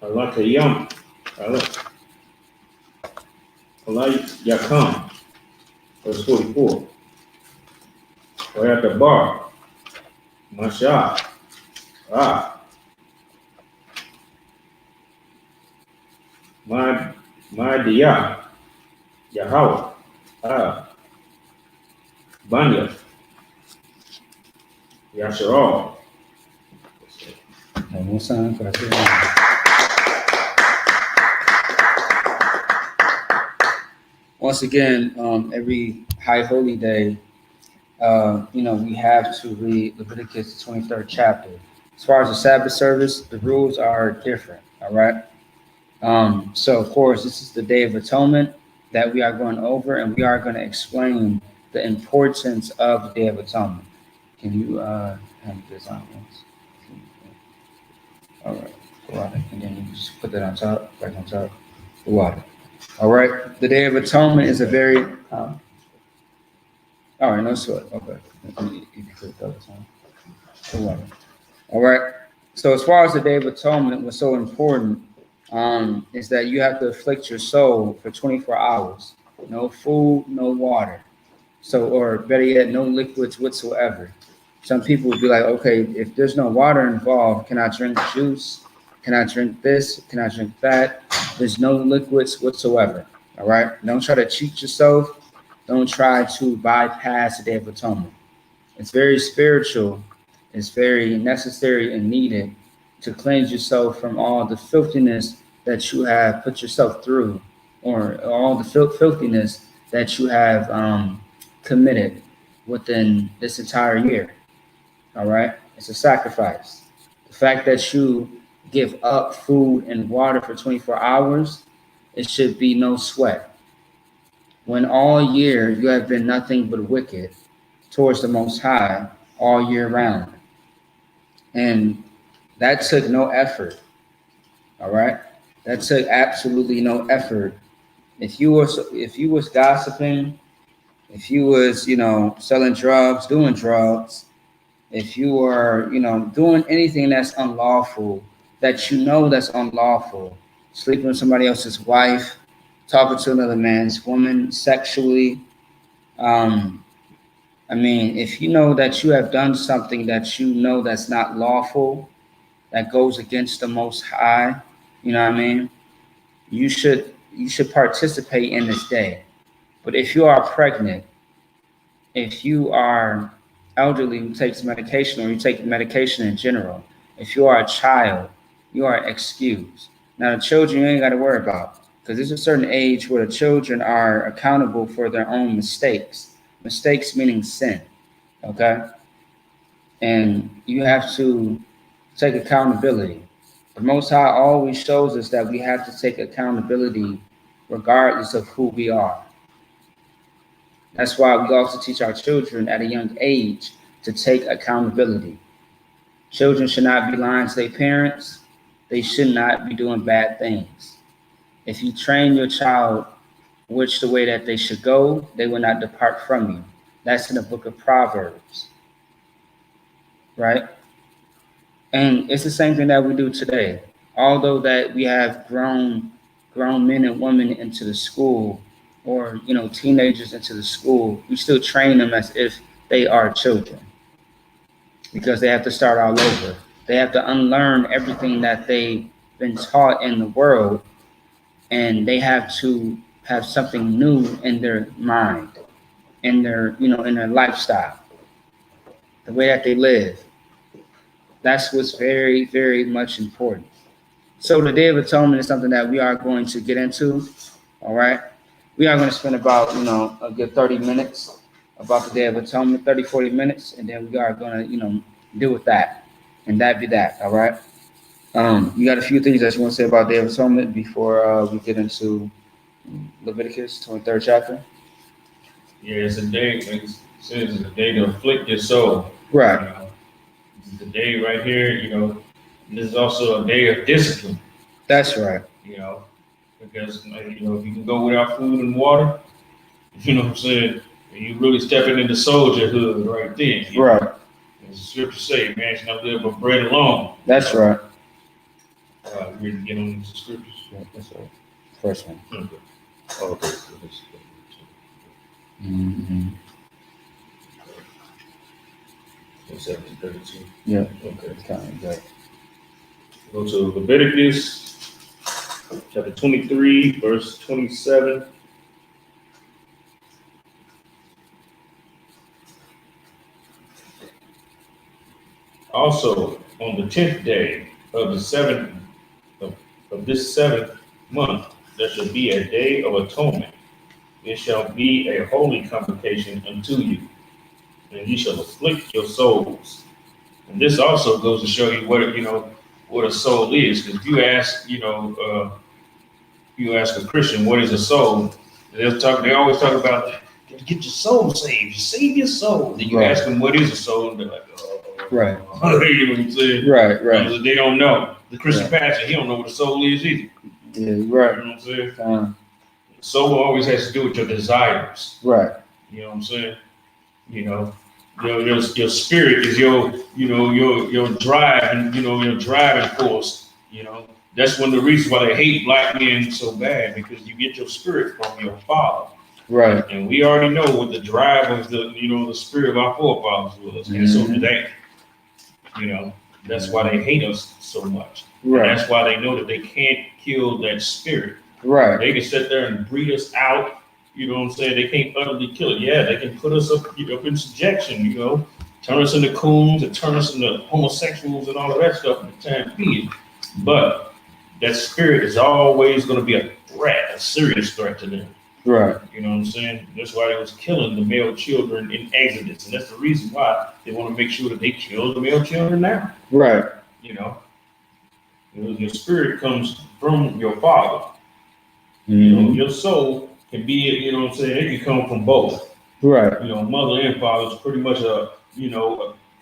Alakayam, Yakam, verse 44. Or at the bar, Masha, my Dia, Yahweh, Banya, Yasharal. One more time. Once again, every High Holy Day, we have to read Leviticus 23rd chapter. As far as the Sabbath service, the rules are different. All right. So of course, this is the Day of Atonement that we are going over, and we are going to explain the importance of the Day of Atonement. Can you have this on? All right, water, and then you just put that on top, right on top, the water. All right, the Day of Atonement is a very. All right, no sweat. Okay, you can put that on the water. All right. So as far as the Day of Atonement was so important, is that you have to afflict your soul for 24 hours. No food, no water. So, or better yet, no liquids whatsoever. Some people would be like, okay, if there's no water involved, can I drink juice? Can I drink this? Can I drink that? There's no liquids whatsoever. All right. Don't try to cheat yourself. Don't try to bypass the Day of Atonement. It's very spiritual. It's very necessary and needed to cleanse yourself from all the filthiness that you have put yourself through, or all the filthiness that you have committed within this entire year. All right? It's a sacrifice. The fact that you give up food and water for 24 hours, it should be no sweat. When all year you have been nothing but wicked towards the Most High all year round. And that took no effort. All right? That took absolutely no effort. If you was gossiping, if you was, selling drugs, doing drugs, if you were, doing anything that's unlawful, that's unlawful, sleeping with somebody else's wife, talking to another man's woman sexually, if you know that you have done something that you know that's not lawful, that goes against the Most High, you should participate in this day. But if you are pregnant, if you are elderly who takes medication, or you take medication in general, if you are a child, you are excused. Now, the children you ain't got to worry about, because there's a certain age where the children are accountable for their own mistakes. Mistakes meaning sin, okay? And you have to take accountability. The Most High always shows us that we have to take accountability regardless of who we are. That's why we also teach our children at a young age to take accountability. Children should not be lying to their parents. They should not be doing bad things. If you train your child which the way that they should go, they will not depart from you. That's in the book of Proverbs, right? And it's the same thing that we do today. Although that we have grown men and women into the school, or teenagers into the school, we still train them as if they are children, because they have to start all over. They have to unlearn everything that they've been taught in the world, and they have to have something new in their mind, in their in their lifestyle, the way that they live. That's what's very, very much important. So the Day of Atonement is something that we are going to get into. All right. We are going to spend about, a good 30 minutes about the Day of Atonement, 30, 40 minutes. And then we are going to, deal with that. And that be that. All right. You got a few things that you want to say about Day of Atonement before we get into Leviticus 23rd chapter? Yeah, it's a day, like it says, it's a day to afflict your soul. Right. This is the day right here, this is also a day of discipline. That's right. Because, if you can go without food and water, you know what I'm saying, you really stepping into soldierhood right then. Right. As the scriptures say, man should not live by bread alone. That's right. We ready to get on the scriptures? Yeah, that's right. First one. Okay. Okay. Mm-hmm. 17:32. Yeah. Okay. Kind of good. Go to Leviticus chapter 23, verse 27. Also, on the 10th day of the seventh of this 7th month, there shall be a day of atonement. It shall be a holy convocation unto you, and ye shall afflict your souls. And this also goes to show you what a soul is. Because if you ask, you ask a Christian what is a soul, they always talk about get your soul saved, save your soul. Then you Right. ask them what is a soul, and they're like, Right. you know what I'm saying? Right. Because they don't know. The Christian pastor, he don't know what a soul is either. Yeah, You right. know what I'm saying? Um, Soul always has to do with your desires. right. You know what I'm saying? You know, your spirit is your drive and your driving force. You know, that's one of the reasons why they hate black men so bad, because you get your spirit from your father. Right. And we already know what the drive of the spirit of our forefathers was, and so do they. You know, that's why they hate us so much. Right. And that's why they know that they can't kill that spirit. Right. They can sit there and breed us out. You know what I'm saying? They can't utterly kill it. Yeah, they can put us up in subjection, turn us into coons and turn us into homosexuals and all of that stuff at the time being. But that spirit is always going to be a threat, a serious threat to them. Right. You know what I'm saying? That's why they was killing the male children in Exodus. And that's the reason why they want to make sure that they kill the male children now. Right. Your spirit comes from your father. Your soul can be, it can come from both. Right. Mother and father is pretty much a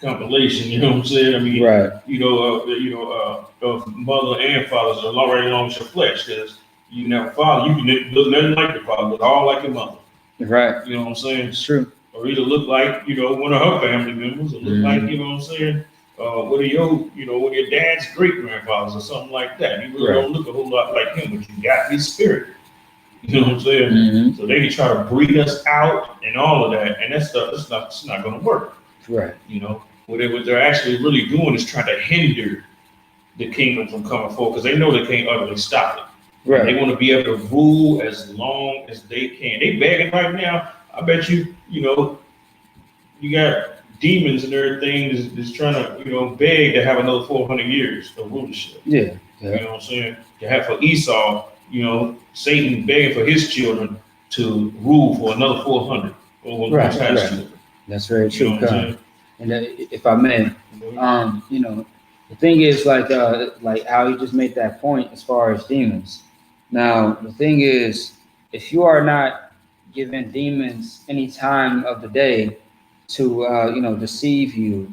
compilation, you know what I'm saying? I mean, Right. Mother and fathers are right along with your flesh, because you can have a father, you can look nothing like your father, but all like your mother. Right. You know what I'm saying? It's true. Or either look like, one of her family members, or look like, you know what I'm saying? One of your dad's great grandfathers or something like that. You really don't look a whole lot like him, but you got his spirit. You know what I'm saying? Mm-hmm. So they can try to breed us out and all of that, and that stuff, it's not going to work. Right. What they're actually really doing is trying to hinder the kingdom from coming forward, because they know they can't utterly stop it. Right. They want to be able to rule as long as they can. They begging right now. I bet you got demons and everything that's trying to, beg to have another 400 years of rulership. Yeah. You know what I'm saying? To have for Esau, Satan begging for his children to rule for another 400 over Right, Most High's right. children. That's very You true. know what I'm saying? And if I may, the thing is like how you just made that point as far as demons. Now, the thing is, if you are not giving demons any time of the day to, deceive you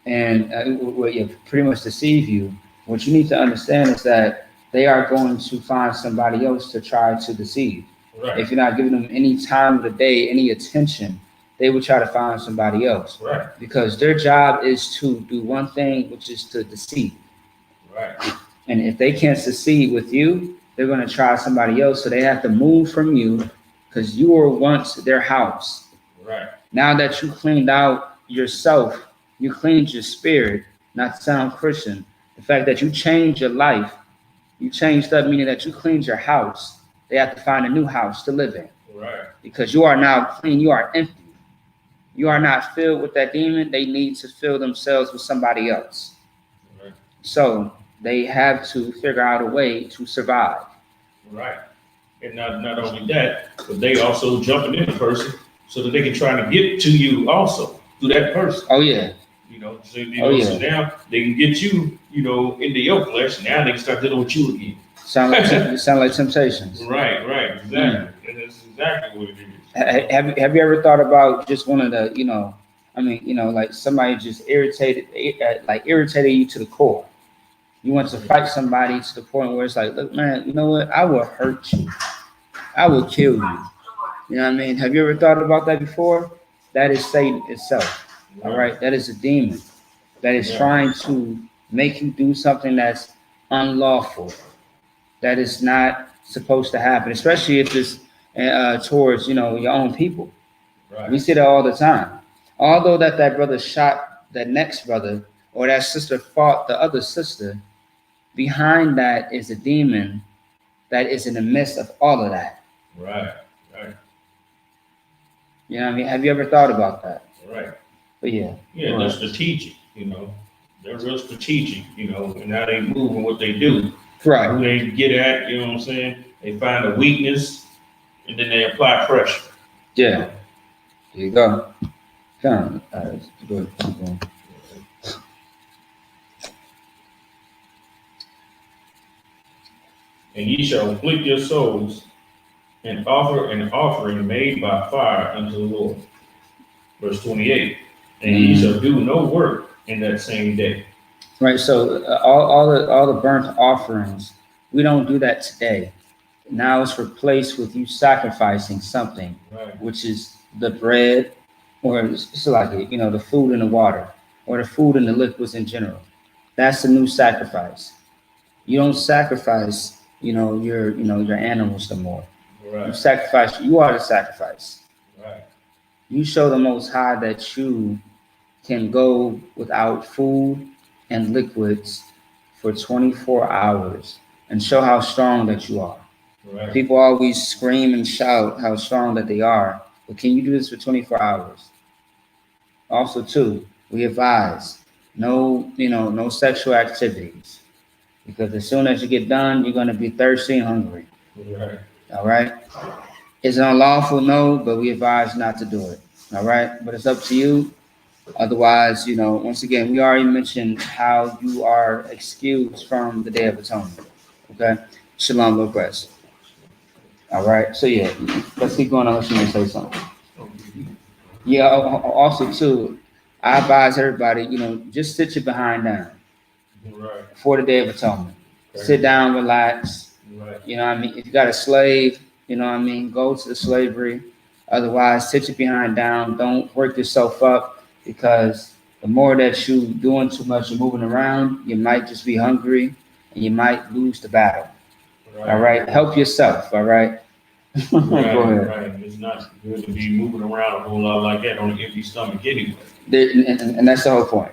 and pretty much deceive you, what you need to understand is that they are going to find somebody else to try to deceive. Right. If you're not giving them any time of the day, any attention, they will try to find somebody else. Right. Because their job is to do one thing, which is to deceive. Right. And if they can't succeed with you, they're going to try somebody else. So they have to move from you, because you were once their house. Right. Now that you cleaned out yourself, you cleaned your spirit, not to sound Christian, the fact that you changed your life, you changed up, meaning that you cleaned your house. They have to find a new house to live in. Right. Because you are now clean, you are empty. You are not filled with that demon. They need to fill themselves with somebody else. Right. So they have to figure out a way to survive. Right. And not only that, but they also jumping in the person so that they can try to get to you also through that person. Oh yeah. So now they can get you, into your flesh. Now they can start dealing with you again. Sound like temptations. Right, exactly. And that's exactly what it is. Have you ever thought about just one of the, like somebody just irritated you to the core? You want to fight somebody to the point where it's like, look, man, you know what? I will hurt you. I will kill you. You know what I mean? Have you ever thought about that before? That is Satan itself. All right. That is a demon that is trying to make you do something that's unlawful. That is not supposed to happen, especially if it's towards, your own people. Right. We see that all the time. Although that brother shot that next brother, or that sister fought the other sister, behind that is a demon that is in the midst of all of that. Right. You know what I mean? Have you ever thought about that? Right. But yeah. Yeah, they're strategic, they're real strategic, you know, and how they move and what they do. Right. Who they get at, you know what I'm saying? They find a weakness and then they apply pressure. Yeah. There you go. Come on. Go ahead. Keep going. And ye shall afflict your souls and offer an offering made by fire unto the Lord. Verse 28. And ye shall do no work in that same day. Right. So all the burnt offerings, we don't do that today. Now it's replaced with you sacrificing something, Right. which is the bread, or it's like the food and the water, or the food and the liquids in general. That's the new sacrifice. You don't sacrifice, your animals no more. Right. You sacrifice. You are the sacrifice. Right. You show the Most High that you can go without food and liquids for 24 hours and show how strong that you are. Right. People always scream and shout how strong that they are, but can you do this for 24 hours? Also, too, we advise no sexual activities, because as soon as you get done, you're going to be thirsty and hungry. Right. All right. It's unlawful, no, but we advise not to do it. All right. But it's up to you. Otherwise, once again, we already mentioned how you are excused from the Day of Atonement. Okay. Shalom, Lord bless. All right. So yeah, let's keep going unless you want to say something. Yeah. Also, too, I advise everybody, just sit your behind down. Right. For the Day of Atonement. Okay. Sit down, relax. Right. If you got a slave, go to the slavery. Otherwise, sit your behind down. Don't work yourself up, because the more that you doing too much and moving around, you might just be hungry and you might lose the battle. Right. All right. Help yourself. All right. Go ahead. Right. It's not good to be moving around a whole lot like that on an empty stomach anyway. And that's the whole point.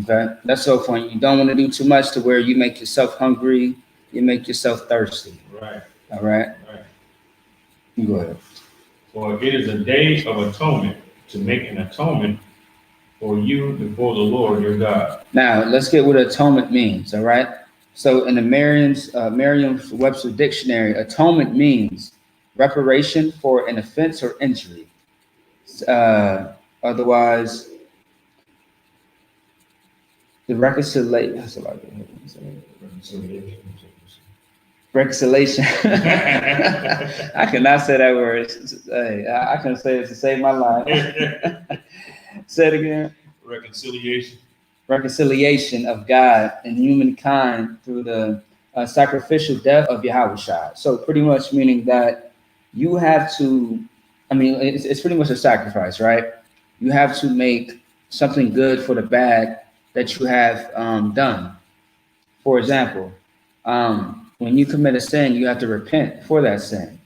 Okay, that's the whole point. You don't want to do too much to where you make yourself hungry, you make yourself thirsty. Right. All right. Right. You go ahead. For it is a day of atonement, to make an atonement for you before the Lord your God. Now let's get what atonement means. All right. So in the Merriam-Webster dictionary, atonement means reparation for an offense or injury. Otherwise, the reconciliation. I cannot say that word. Hey, I can say it to save my life. Say it again. Reconciliation. Reconciliation of God and humankind through the sacrificial death of Yahushua. So pretty much meaning that you have to, it's pretty much a sacrifice, right? You have to make something good for the bad that you have done. For example, when you commit a sin, you have to repent for that sin.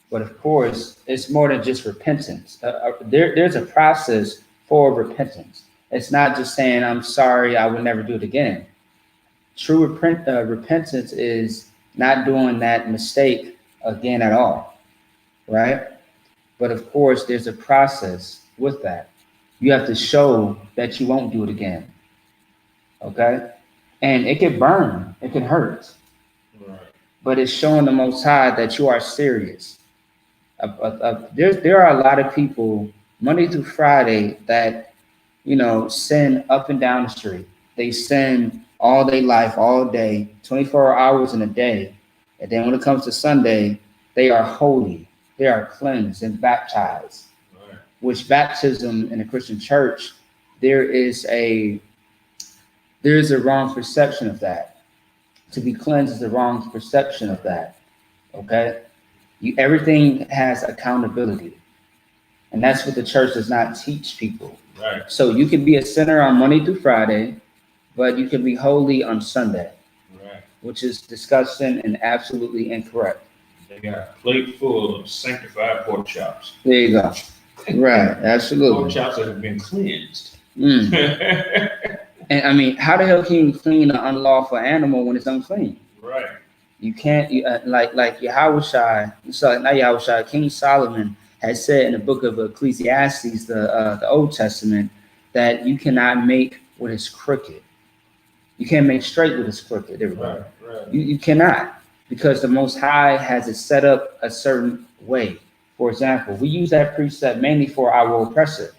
But of course, it's more than just repentance. There's a process for repentance. It's not just saying, I'm sorry, I will never do it again. True repentance is not doing that mistake again at all, right? But of course, there's a process with that. You have to show that you won't do it again, okay? And it can burn, it can hurt. Right. But it's showing the Most High that you are serious. There are a lot of people Monday through Friday that sin up and down the street. They sin all day life, all day, 24 hours in a day. And then when it comes to Sunday, they are holy. They are cleansed and baptized. Right. Which baptism in the Christian church, there is a wrong perception of that. To be cleansed is the wrong perception of that. Okay? Everything has accountability. And that's what the church does not teach people. Right. So you can be a sinner on Monday through Friday, but you can be holy on Sunday. Right. Which is disgusting and absolutely incorrect. They got a plate full of sanctified pork chops. There you go. Right, absolutely. Pork chops that have been cleansed. And how the hell can you clean an unlawful animal when it's unclean? Right. You can't, like Yahushua, not Yahushua, King Solomon has said in the book of Ecclesiastes, the Old Testament, that you cannot make what is crooked. You can't make straight what is crooked. There we go. Right. You cannot, because the Most High has it set up a certain way. For example, we use that precept mainly for our oppressor,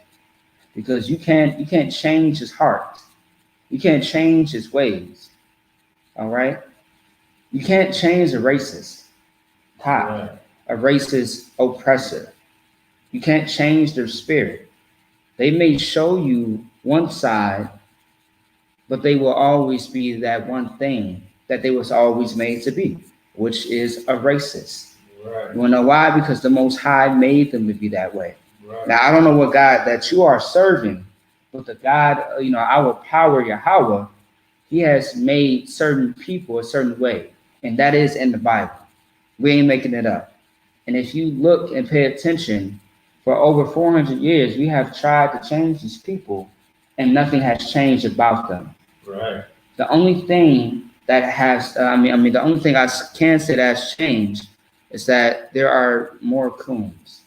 because you can't change his heart. You can't change his ways. All right? You can't change a racist cop, a racist oppressor. You can't change their spirit. They may show you one side, but they will always be that one thing that they was always made to be, which is a racist. Right. You wanna know why? Because the Most High made them to be that way. Right. Now, I don't know what God that you are serving, but the God, our power, Yahweh, he has made certain people a certain way, and that is in the Bible. We ain't making it up. And if you look and pay attention, for over 400 years, we have tried to change these people, and nothing has changed about them. Right. The only thing that has, the only thing I can say that's changed is that there are more coons.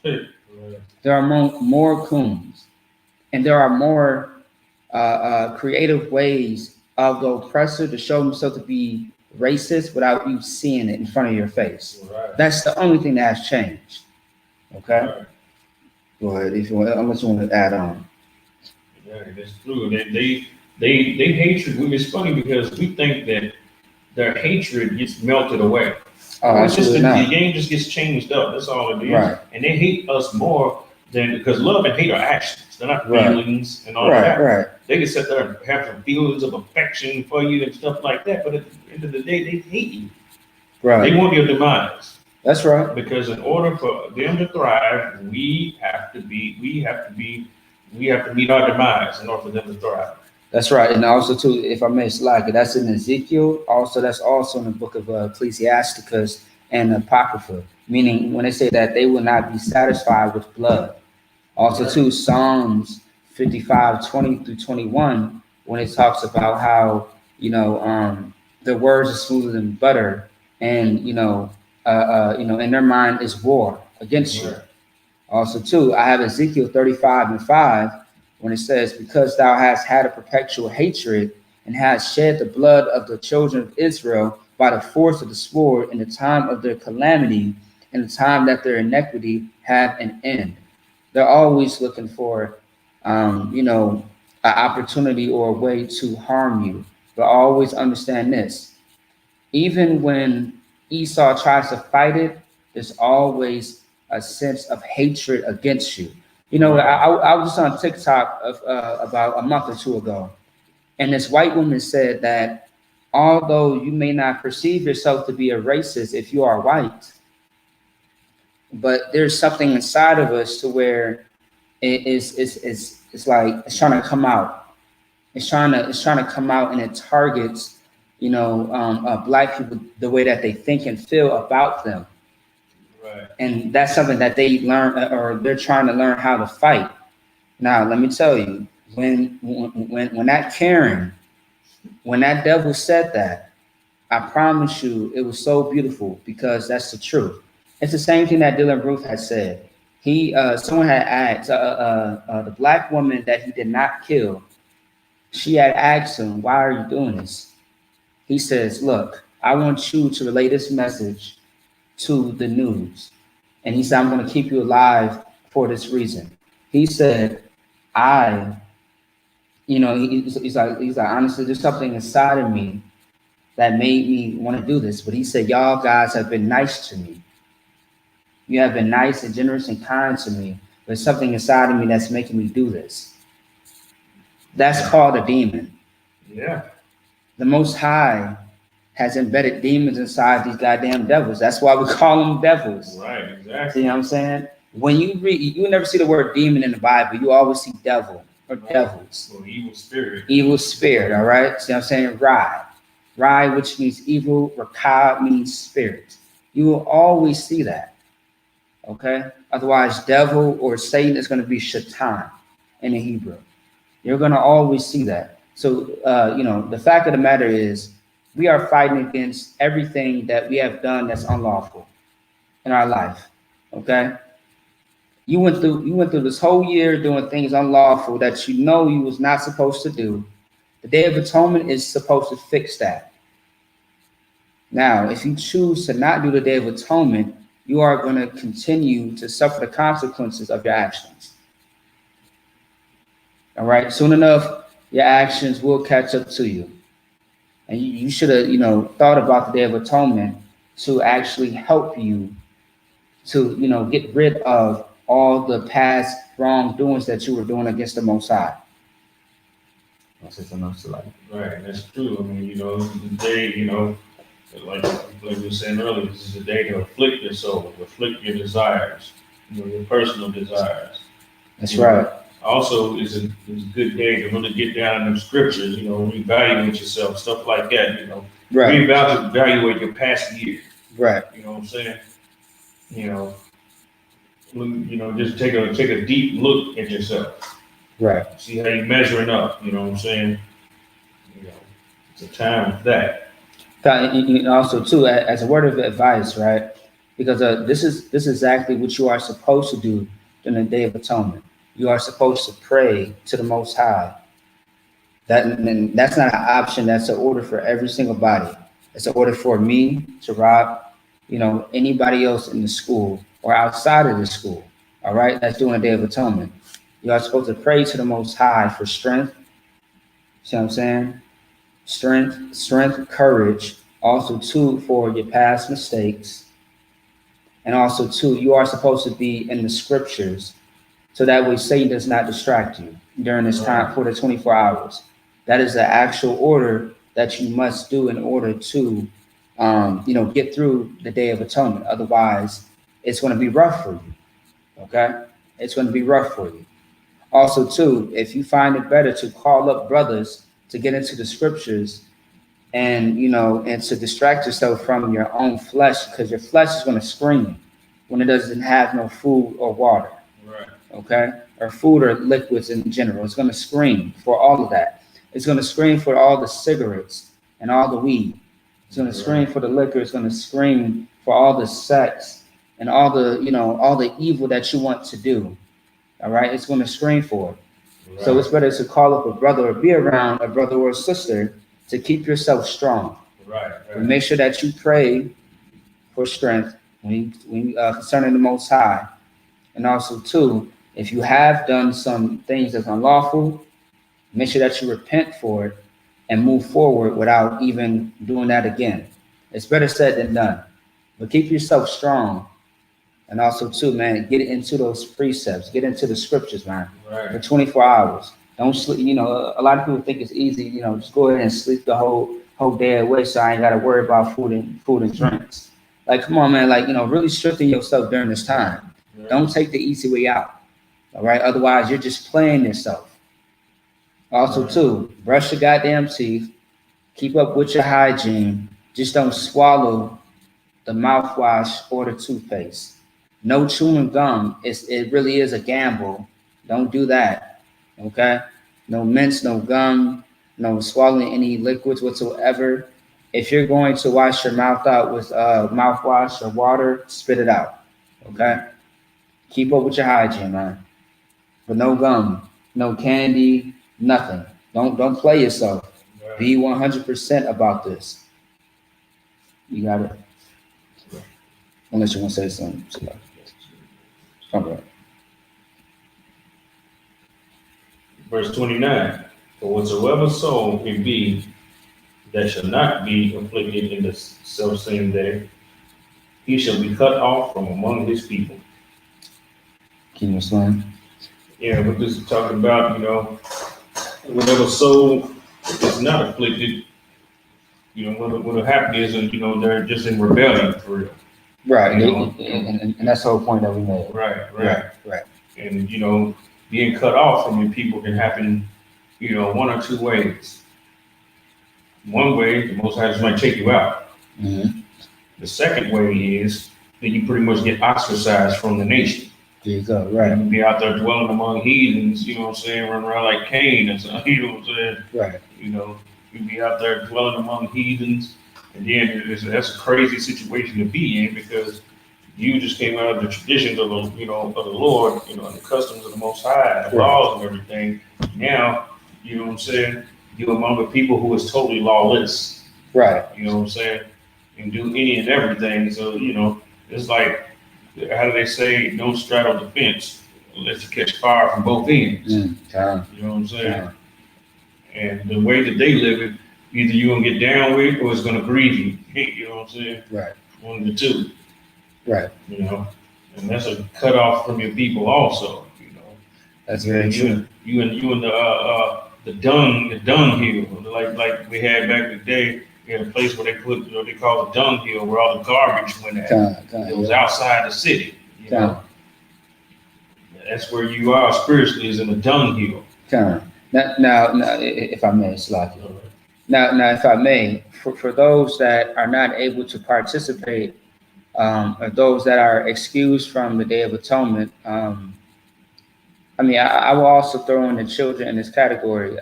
Right. There are more coons, and there are more creative ways of the oppressor to show himself to be racist without you seeing it in front of your face. Right. That's the only thing that has changed. Okay. Right. Go ahead, if you want, unless you want to add on. Yeah, that's true. They hatred. It's funny because we think that their hatred gets melted away. Oh, It's just absolutely the not. game just gets changed up. That's all it is. Right. And they hate us more than, because love and hate are actions. They're not Right. feelings and all Right, that. right. They can sit there and have some feelings of affection for you and stuff like that. But at the end of the day, they hate you. Right. They want your demise. That's right. Because in order for them to thrive, we have to meet our demise in order for them to thrive. That's right. And also too, if I may slack, that's in Ezekiel. Also, that's also in the book of Ecclesiasticus and Apocrypha, meaning when they say that they will not be satisfied with blood. Also too, Psalms 55:20-21, when it talks about how, the words are smoother than butter, and, in their mind is war against you. Also too, I have Ezekiel 35:5, when it says, because thou hast had a perpetual hatred and hast shed the blood of the children of Israel by the force of the sword in the time of their calamity, in the time that their iniquity had an end. They're always looking for, an opportunity or a way to harm you. But always understand this. Even when Esau tries to fight it, there's always a sense of hatred against you. I was just on TikTok about a month or two ago, and this white woman said that although you may not perceive yourself to be a racist if you are white, but there's something inside of us to where it's like it's trying to come out. It's trying to come out, and it targets black people the way that they think and feel about them. Right. And that's something that they learn, or they're trying to learn how to fight. Now, let me tell you, when that Karen, when that devil said that, I promise you, it was so beautiful, because that's the truth. It's the same thing that Dylan Ruth had said. Someone had asked the black woman that he did not kill. She had asked him, "Why are you doing this?" He says, "Look, I want you to relay this message to the news." And he said, "I'm going to keep you alive for this reason." He said, he's like, honestly, there's something inside of me that made me want to do this. But he said, y'all guys have been nice to me. You have been nice and generous and kind to me. There's something inside of me that's making me do this. That's called a demon. Yeah. The Most High has embedded demons inside these goddamn devils. That's why we call them devils. Right, exactly. See what I'm saying? When you read, you never see the word demon in the Bible. You always see devil or devils. Well, evil spirit. Evil spirit, all right? See what I'm saying? Rai, which means evil. Rakah means spirit. You will always see that, okay? Otherwise, devil or Satan is going to be Shaitan in the Hebrew. You're going to always see that. So, the fact of the matter is, we are fighting against everything that we have done that's unlawful in our life, okay? You went through this whole year doing things unlawful that you know you was not supposed to do. The Day of Atonement is supposed to fix that. Now, if you choose to not do the Day of Atonement, you are going to continue to suffer the consequences of your actions. All right. Soon enough, your actions will catch up to you. And you should have, thought about the Day of Atonement to actually help you to, get rid of all the past wrongdoings that you were doing against the Most High. That's just enough to like. Right, that's true. I mean, the day, like we were saying earlier, this is the day to afflict your soul, afflict your desires, your personal desires. That's right. Also, it's a good day to really get down in the scriptures, reevaluate yourself, stuff like that, Right. Reevaluate your past year. Right. You know what I'm saying? Just take a deep look at yourself. Right. See how you're measuring up, you know what I'm saying? It's a time for that. And also, too, as a word of advice, right? Because this is exactly what you are supposed to do during the Day of Atonement. You are supposed to pray to the Most High. That's not an option. That's an order for every single body. It's an order for me, to Rob, anybody else in the school or outside of the school. All right, that's doing a Day of Atonement. You are supposed to pray to the Most High for strength. See what I'm saying? Strength, courage. Also, too, for your past mistakes. And also, too, you are supposed to be in the scriptures, so that way Satan does not distract you during this time for the 24 hours. That is the actual order that you must do in order to, get through the Day of Atonement. Otherwise, it's going to be rough for you. Okay? It's going to be rough for you. Also, too, if you find it better to call up brothers to get into the scriptures and, and to distract yourself from your own flesh, because your flesh is going to scream when it doesn't have no food or water. Right. Okay? Or food or liquids in general. It's going to scream for all of that. It's going to scream for all the cigarettes and all the weed. It's going to scream for the liquor. It's going to scream for all the sex and all the, all the evil that you want to do. All right? It's going to scream for it. Right. So it's better to call up a brother or be around a brother or a sister to keep yourself strong. Right. And make sure that you pray for strength when concerning the Most High. And also, too, if you have done some things that's unlawful, make sure that you repent for it and move forward without even doing that again. It's better said than done. But keep yourself strong. And also, too, man, get into those precepts. Get into the scriptures, man. Right. For 24 hours. Don't sleep. A lot of people think it's easy, just go ahead and sleep the whole day away so I ain't got to worry about food and drinks. Like, come on, man. Like, really strengthen yourself during this time. Right. Don't take the easy way out. All right? Otherwise, you're just playing yourself. Also, too, brush your goddamn teeth. Keep up with your hygiene. Just don't swallow the mouthwash or the toothpaste. No chewing gum. It really is a gamble. Don't do that. Okay? No mints, no gum, no swallowing any liquids whatsoever. If you're going to wash your mouth out with mouthwash or water, spit it out. Okay? Keep up with your hygiene, man. But no gum, no candy, nothing. Don't play yourself. Right. Be 100% about this. You got it? Unless you want to say something. Okay. Verse 29, for whatsoever soul can be that shall not be afflicted in the selfsame day, he shall be cut off from among his people. Can you explain? Yeah, but this is talking about, whatever soul is not afflicted, what'll happen is, they're just in rebellion for real. Right, and that's the whole point that we made. Right. And, being cut off from your people can happen, one or two ways. One way, the Most High just might take you out. Mm-hmm. The second way is that you pretty much get ostracized from the nation. There you go, right. You be out there dwelling among heathens, running around like Cain and stuff, what I'm saying? Right. You be out there dwelling among heathens, and then that's a crazy situation to be in because, You just came out of the traditions of the, of the Lord, and the customs of the Most High, the laws and everything. Now, you know what I'm saying? You're among a people who is totally lawless. Right. You know what I'm saying? And do any and everything. So, it's like, how do they say, no straddle the fence unless you catch fire from both ends. You know what I'm saying? And the way that they live it, either you're gonna get down with it or it's gonna grieve you. You know what I'm saying? Right. One of the two. Right. And that's a cutoff from your people also. That's very true. You and the dung hill, like we had back in the day. We had a place where they put, they call it the dung hill, where all the garbage went at. It was outside the city. That's where you are spiritually, is in the dung hill. Now, if I may, Slacky. Now, if I may, for those that are not able to participate, or those that are excused from the Day of Atonement, I will also throw in the children in this category.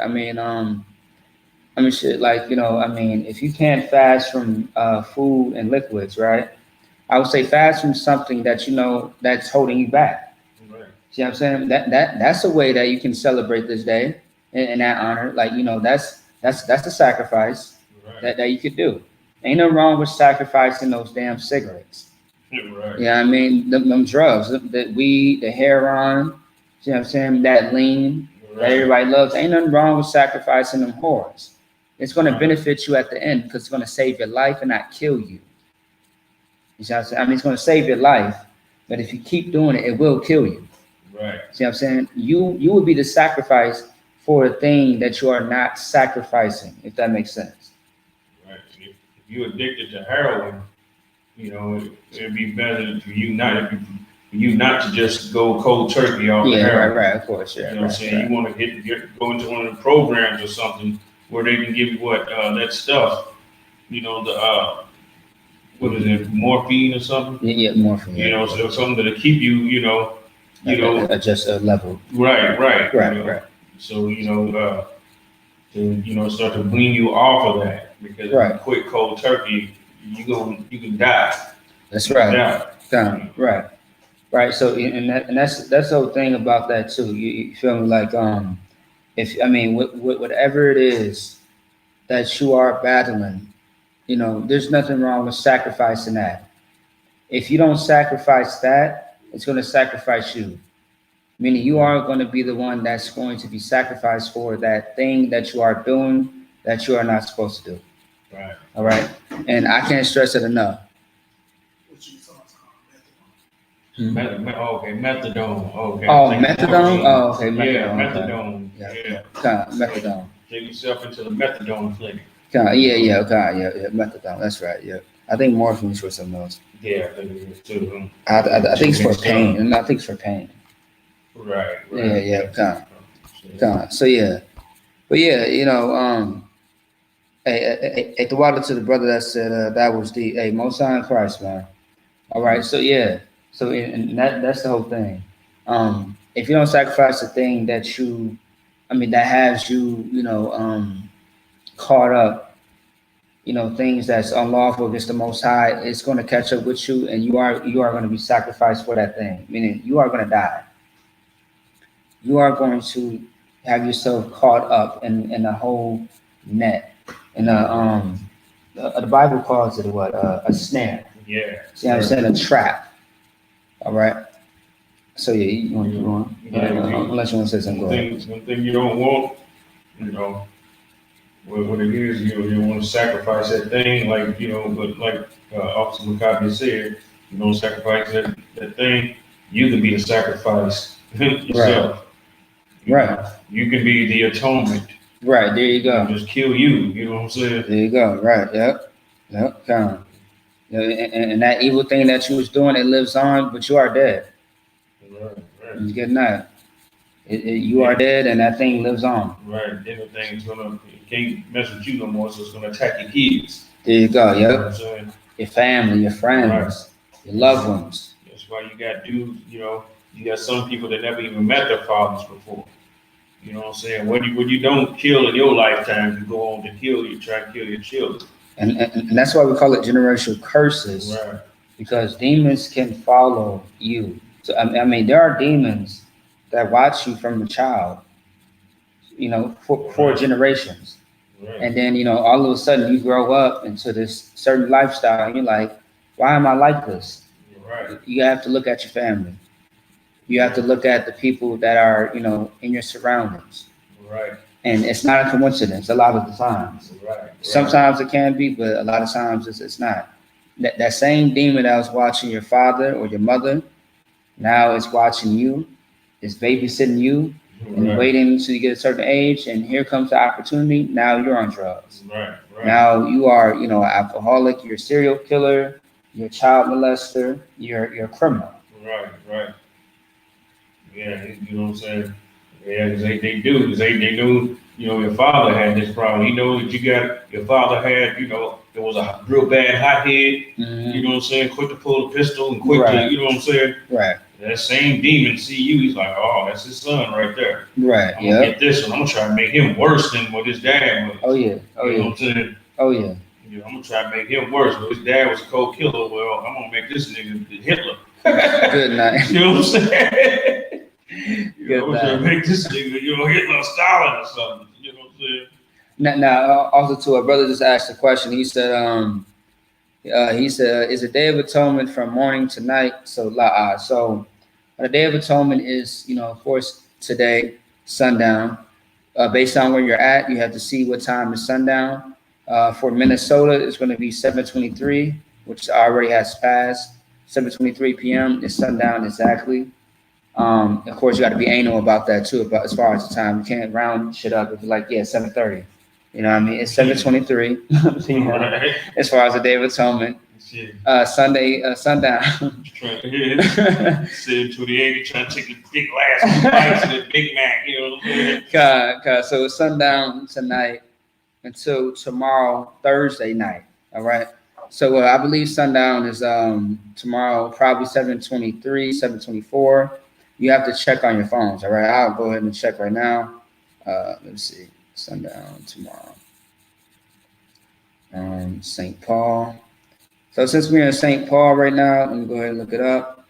Shit, if you can't fast from food and liquids, right? I would say fast from something that that's holding you back. Right. See what I'm saying? That's a way that you can celebrate this day in that honor. That's the sacrifice that you could do. Ain't no wrong with sacrificing those damn cigarettes. Right. Yeah, them drugs, the weed, the heroin, see what I'm saying? That lean that everybody loves. Ain't nothing wrong with sacrificing them whores. It's going to benefit you at the end because it's going to save your life and not kill you. You see what I'm saying? It's going to save your life, but if you keep doing it, it will kill you. Right. See what I'm saying? You would be the sacrifice for a thing that you are not sacrificing, if that makes sense. Right. If you're addicted to heroin, it'd be better for you not to just go cold turkey off the heroin. Right, of course, yeah. You know what I'm saying? You want to go into one of the programs or something where they can give you that stuff, what is it, morphine or something? Yeah, morphine. So something that'll keep you, just a level. Right. So, to start to wean you off of that, because if you quit cold turkey, you can die. That's right. Right. So, and that's the whole thing about that too. You feel me? Like, whatever it is that you are battling, there's nothing wrong with sacrificing that. If you don't sacrifice that, it's going to sacrifice you. Meaning you are going to be the one that's going to be sacrificed for that thing that you are doing that you are not supposed to do. Right. All right. And I can't stress it enough. Methadone. Okay. Oh, methadone? Oh, okay. Methadone. Yeah, methadone. Yeah. Methadone. Take yourself into the methadone clinic. Methadone. That's right. Yeah. I think morphine is for something else. Yeah, I think it is too. I think it's for pain. And I think it's for pain. Right. So yeah. But yeah, hey, the water to the brother that said that was the Most High in Christ, man. All right. So yeah. So and that's the whole thing. If you don't sacrifice the thing that that has you, caught up, things that's unlawful against the Most High, it's going to catch up with you, and you are going to be sacrificed for that thing. Meaning you are going to die. You are going to have yourself caught up in a whole net. And the Bible calls it what? A snare. Yeah. See what I'm saying? A trap. All right. So yeah, you want to go on? Unless you want to say something. One thing you don't want, when it is, you want to sacrifice that thing, but like Officer McCarthy said, you don't sacrifice that thing, you can be the sacrifice yourself. Right. You can be the atonement. Right, there you go. Just kill you know what I'm saying? There you go, right, yep, kind of. And that evil thing that you was doing, it lives on, but you are dead. Right. You get that? You are dead, and that thing lives on. Right, then the thing can't mess with you no more, so it's gonna attack your kids. There you go, You know what yep. I'm saying? Your family, your friends, your loved ones. That's why you got dudes, you got some people that never even met their fathers before. You know what I'm saying? What you don't kill in your lifetime, you go on to try and kill your children. And that's why we call it generational curses. Right. because demons can follow you. So I mean, there are demons that watch you from a child, for generations. Right. And then, all of a sudden you grow up into this certain lifestyle and you're like, why am I like this? Right. You have to look at your family. You have to look at the people that are, in your surroundings. Right. And it's not a coincidence a lot of the times. Right. Sometimes it can be, but a lot of times it's not. That same demon that was watching your father or your mother, now it's watching you, it's babysitting you, and waiting until you get a certain age, and here comes the opportunity. Now you're on drugs. Right. Now you are, an alcoholic, you're a serial killer, you're a child molester, you're a criminal. Right. Yeah, you know what I'm saying? Yeah, because they do, because they knew, your father had this problem. He knows that your father had, there was a real bad hothead, Mm-hmm. you know what I'm saying, quick to pull a pistol and quick to, you know what I'm saying? Right. That same demon see you, he's like, oh, that's his son right there. Right, I'm gonna get this one. I'm gonna try to make him worse than what his dad was. Oh, yeah. You know what I'm saying? Oh, yeah. I'm gonna try to make him worse. But his dad was a cold killer. Well, I'm gonna make this nigga Hitler. Good night. You know what I'm saying? Good I'm trying to make this nigga, Hitler, Stalin or something. You know what I'm saying? Now, also too, a brother just asked a question. He said, is the Day of Atonement from morning to night? So the Day of Atonement is, of course, today, sundown. Based on where you're at, you have to see what time is sundown. For Minnesota, it's going to be 7:23, which already has passed. 7:23 p.m. is sundown exactly. Of course, you got to be anal about that too, about as far as the time. You can't round shit up if you're like, 7:30. You know what I mean? It's 7:23 as far as the Day of Atonement. Sunday, sundown. Sitting to the 80, trying to take the big last bites of the Big Mac, you know what I'm saying? So it's sundown tonight until tomorrow, Thursday night. All right. So I believe sundown is tomorrow, probably 7:23, 7:24. You have to check on your phones. All right. I'll go ahead and check right now. Let's see. Sundown tomorrow. St. Paul. So since we're in St. Paul right now, let me go ahead and look it up.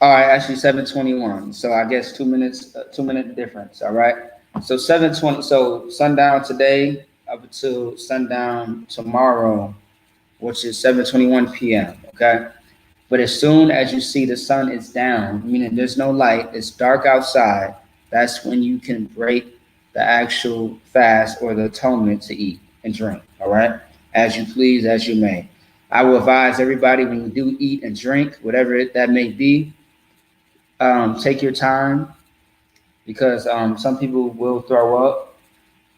All right, actually 7:21. So I guess 2 minutes, 2 minute difference. All right. So 7:20. So sundown today up until sundown tomorrow, which is 7:21 p.m. Okay. But as soon as you see the sun is down, meaning there's no light, it's dark outside, that's when you can break the actual fast or the atonement to eat and drink. All right. As you please, as you may. I will advise everybody when you do eat and drink, whatever that may be, take your time, because some people will throw up.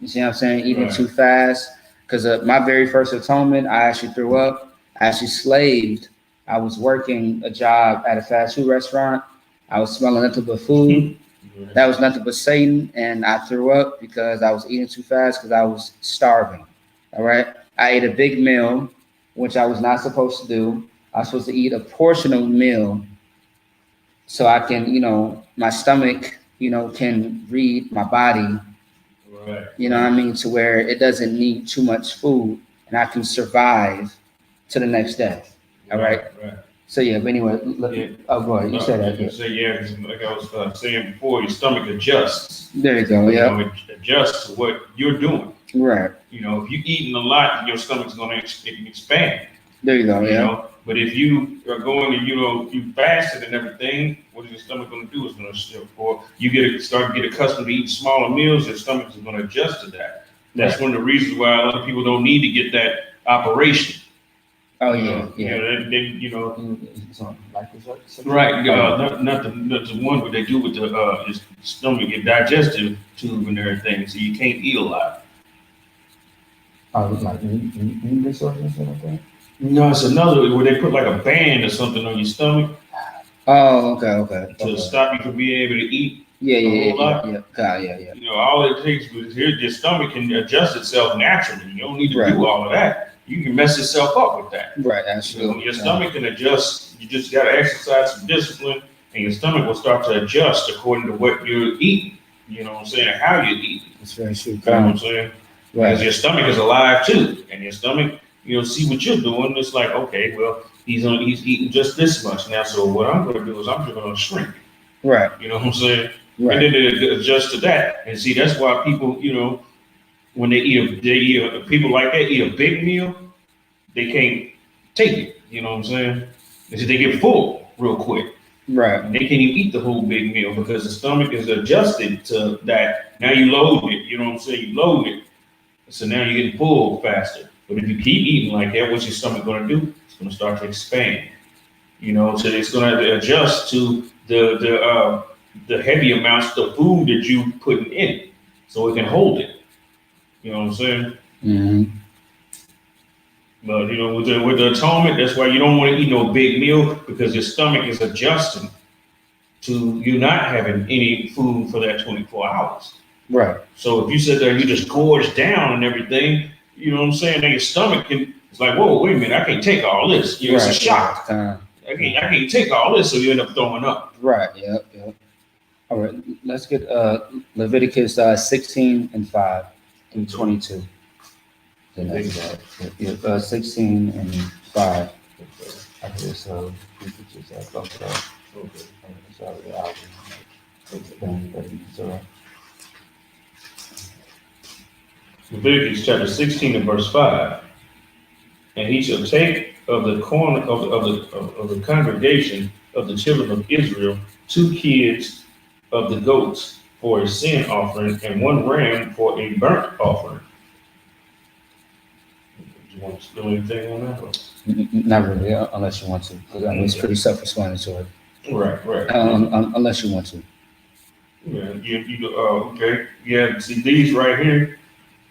You see what I'm saying? Eating too fast. Because my very first atonement, I actually threw up. I actually slaved. I was working a job at a fast food restaurant. I was smelling nothing but food. That was nothing but Satan. And I threw up because I was eating too fast because I was starving. All right. I ate a big meal, which I was not supposed to do. I was supposed to eat a portion of a meal so I can, my stomach, can read my body, you know what I mean, to where it doesn't need too much food and I can survive to the next day. All right. So yeah, but anyway, go ahead. You said that. Like I was saying before, your stomach adjusts. There you go. Yeah. It adjusts to what you're doing. Right. If you're eating a lot, your stomach's going to expand. There you go. Yeah. But if you are going and you fasted and everything, what is your stomach going to do? It's going to shift. Or you start to get accustomed to eating smaller meals, your stomach is going to adjust to that. That's one of the reasons why a lot of people don't need to get that operation. Oh yeah. Right. Not the one what they do with the stomach and digestive tube and everything, so you can't eat a lot. Oh, like eating disorders or something like that? No, it's another where they put like a band or something on your stomach. Oh, okay. To stop you from being able to eat. Yeah. All it takes is your stomach can adjust itself naturally. You don't need to do all of that. You can mess yourself up with that. Right, absolutely. Your stomach can adjust. You just got to exercise some discipline, and your stomach will start to adjust according to what you're eating. You know what I'm saying? How you eat. That's very true. You know what I'm saying? Right. Because your stomach is alive too, and your stomach see what you're doing. It's like, okay, well, he's eating just this much now. So what I'm going to do is I'm just going to shrink. Right. You know what I'm saying? Right. And then they adjust to that. And see, that's why people, when people like that eat a big meal, they can't take it. You know what I'm saying? They get full real quick. Right. And they can't even eat the whole big meal because the stomach is adjusted to that. Now you load it. You know what I'm saying? You load it. So now you're getting full faster. But if you keep eating like that, what's your stomach going to do? It's going to start to expand. So it's going to adjust to the heavy amounts of food that you putting in, so it can hold it. You know what I'm saying? Mm-hmm. But with the atonement, that's why you don't want to eat no big meal because your stomach is adjusting to you not having any food for that 24 hours. Right. So if you sit there and you just gorge down and everything, you know what I'm saying? Then your stomach it's like, whoa, wait a minute, I can't take all this. It's a shock. I can't take all this, so you end up throwing up. Right. Yep. All right. Let's get Leviticus 16 and 5 through 22. The next slide. 16 and 5. Okay, so we could just go to that. Okay. Sorry, the album. So, Leviticus chapter 16 and verse 5. And he shall take of the corn of the congregation of the children of Israel 2 kids of the goats for a sin offering and 1 ram for a burnt offering. Do you want to do anything on that? not really, unless you want to, because I mean, it's pretty self-explanatory. Right. Unless you want to. Yeah, okay. Yeah, see these right here,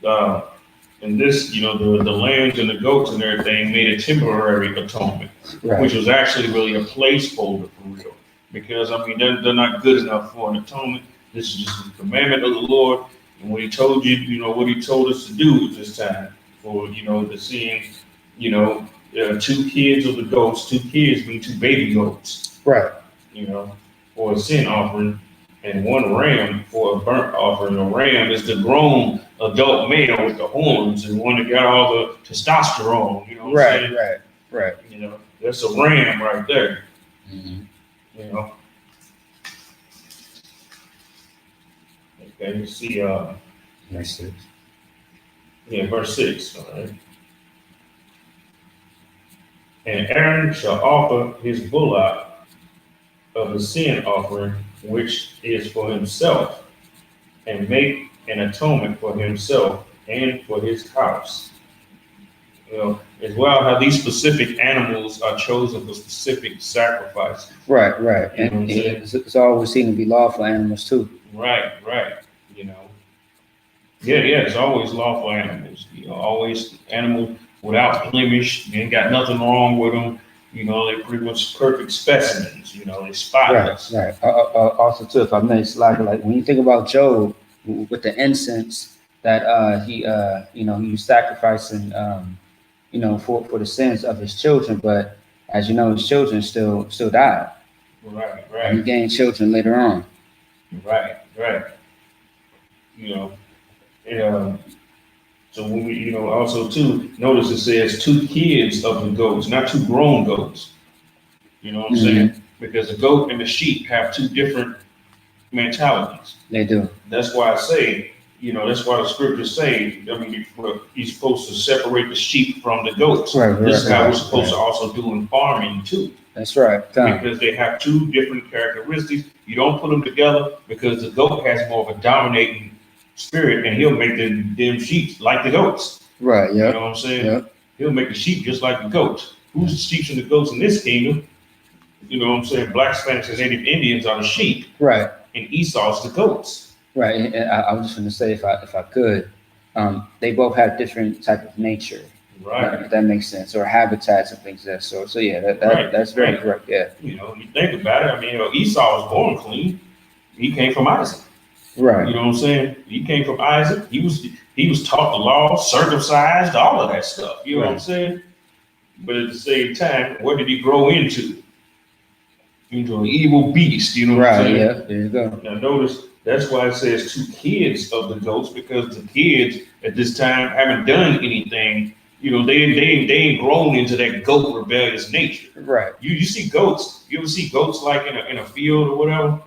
and this, the lambs and the goats and everything made a temporary atonement, Right. which was actually really a placeholder for real. Because I mean, they're not good enough for an atonement. This is just the commandment of the Lord, and what He told you, what He told us to do at this time for, the sin, 2 kids of the goats, 2 kids mean 2 baby goats. Right. For a sin offering, and 1 ram for a burnt offering. A ram is the grown adult male with the horns and one that got all the testosterone. You know what I'm saying? Right. That's a ram right there. Mm-hmm. Okay, you see, Verse 6. verse 6. All right. And Aaron shall offer his bullock of the sin offering, which is for himself, and make an atonement for himself and for his house. As well, how these specific animals are chosen for specific sacrifice. Right. And it's always seen to be lawful animals too. Right. Yeah, it's always lawful animals. Always animals without blemish. You ain't got nothing wrong with them. They're pretty much perfect specimens. They're spotless. Right. Also, too, if I may, like when you think about Job with the incense that he was sacrificing, for the sins of his children, but as you know, his children still died. Right. And he gained children later on. Right. So when we, also too, notice it says 2 kids of the goats, not 2 grown goats. You know what I'm saying? Because the goat and the sheep have 2 different mentalities. They do. That's why I say, that's why the scriptures say, you're supposed to separate the sheep from the goats. This is how we're supposed to also do in farming too. That's right. Because they have 2 different characteristics. You don't put them together because the goat has more of a dominating spirit, and he'll make them sheep like the goats. Right. Yeah. You know what I'm saying? Yep. He'll make the sheep just like the goats. Who's the sheep and the goats in this kingdom? You know what I'm saying? Black, Spanish, and Native Indians are the sheep. Right. And Esau's the goats. Right. And I was just going to say, if I could, they both have different type of nature. Right. If that makes sense, or habitats and things like that. So yeah, that's very correct. Yeah. You think about it. I mean, Esau was born clean. He came from Isaac. Right. You know what I'm saying? He came from Isaac. He was taught the law, circumcised, all of that stuff. You know what I'm saying? But at the same time, what did he grow into? Into an evil beast. You know what I'm saying? Yeah. There you go. Now notice that's why it says 2 kids of the goats, because the kids at this time haven't done anything you know, they ain't grown into that goat rebellious nature. Right. You see goats. You ever see goats like in a field or whatever?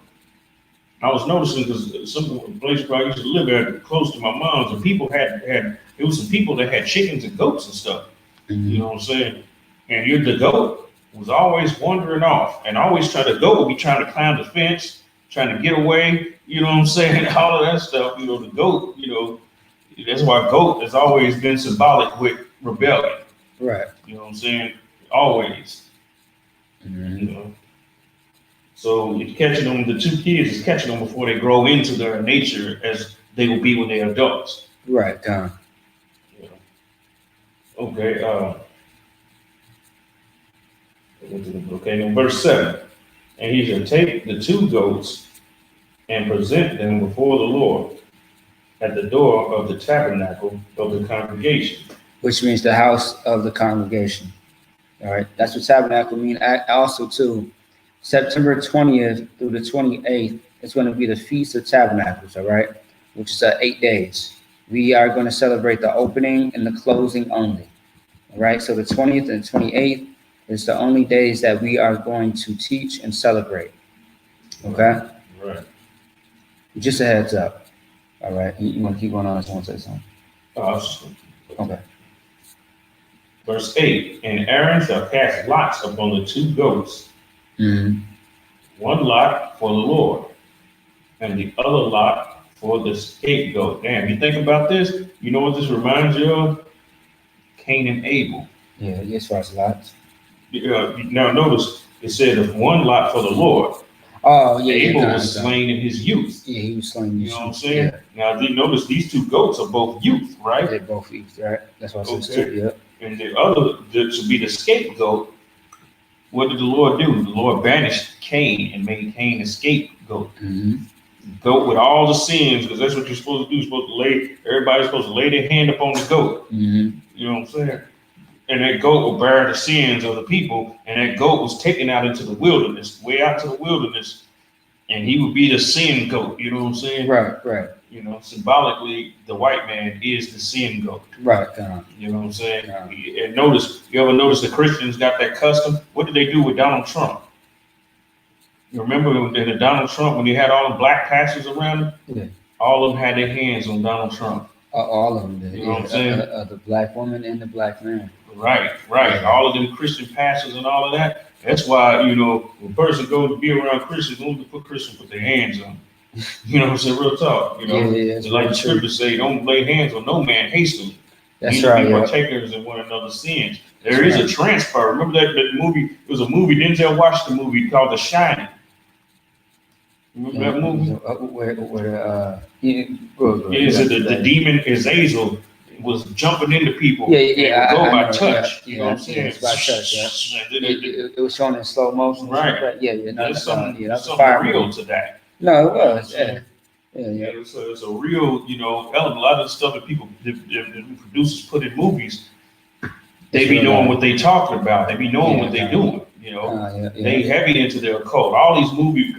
I was noticing because some place where I used to live at, close to my mom's, and people had there was some people that had chickens and goats and stuff. You know what I'm saying? And the goat was always wandering off, and always the goat would be trying to climb the fence, trying to get away. You know what I'm saying? All of that stuff. You know, the goat. You know, that's why goat has always been symbolic with rebellion. Right. You know what I'm saying? Always. You know. So it's catching them. The two kids is catching them before they grow into their nature as they will be when they're adults. Right. Yeah. Okay. Okay. In verse 7, and he shall take the two goats and present them before the Lord at the door of the tabernacle of the congregation. Which means the house of the congregation. All right. That's what tabernacle means. Also, too, September 20th through the 28th is going to be the Feast of Tabernacles. All right. Which is 8 days. We are going to celebrate the opening and the closing only. All right. So the 20th and 28th is the only days that we are going to teach and celebrate. Okay. Right. Just a heads up. All right. You want to keep going on? I just want to say something. Okay. Verse 8, and Aaron shall cast lots upon the two goats, one lot for the Lord, and the other lot for the scapegoat. Damn, you think about this? You know what this reminds you of? Cain and Abel. Yeah, as far as lots. Now notice it said of one lot for the Lord. Oh, yeah. Abel was slain in his youth. Yeah, he was slain. You know what I'm saying? Yeah. Now, you notice these two goats are both youth, right? They're both youth, right? That's what I said too, yeah. And the other, to be the scapegoat, what did the Lord do? The Lord banished Cain and made Cain a scapegoat. Goat with all the sins, because that's what you're supposed to do. Everybody's supposed to lay their hand upon the goat. You know what I'm saying? And that goat will bear the sins of the people, and that goat was taken out into the wilderness, way out to the wilderness, and he would be the sin goat. You know what I'm saying? Right. You know, symbolically, the white man is the sin goat. Right. You know what I'm saying? And you ever notice the Christians got that custom? What did they do with Donald Trump? You remember in Donald Trump, when he had all the black pastors around him? Yeah. All of them had their hands on Donald Trump. All of them did. You know what I'm saying? The black woman and the black man. Right. Yeah. All of them Christian pastors and all of that. That's why, you know, when a person goes to be around Christians, only put Christians put their hands on them. You know what I'm saying? Real talk. You know, like the scriptures say, don't lay hands on no man hastily. That's right. Be partakers in one another's sins. There is a transfer. Remember that movie? It was a movie. Denzel watched the movie called The Shining. Remember that movie? The demon Azazel was jumping into people. Yeah. Go by touch. You know what I'm saying? It's by touch. Yeah. It was shown in slow motion. Right. Yeah. There's something real to that. No, it was. Yeah. It's a real, you know, element. A lot of the stuff that people, the producers put in movies, they be knowing what they talking about. They be knowing what they doing. You know, they heavy into their occult. All these movie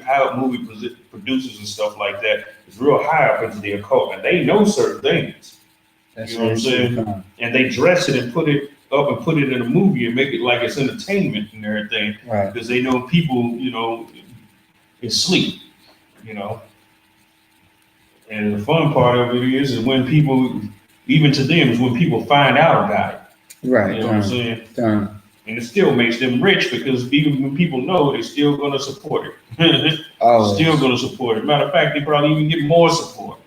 producers and stuff like that is real high up into the occult, and they know certain things. You know what I'm saying? And they dress it and put it up and put it in a movie and make it like it's entertainment and everything, right? Because they know people, you know, is sleep. You know, and the fun part of it is when people, even to them, is when people find out about it. Right. You know what I'm saying? And it still makes them rich because even when people know, they're still going to support it. Still going to support it. Matter of fact, they probably even get more support.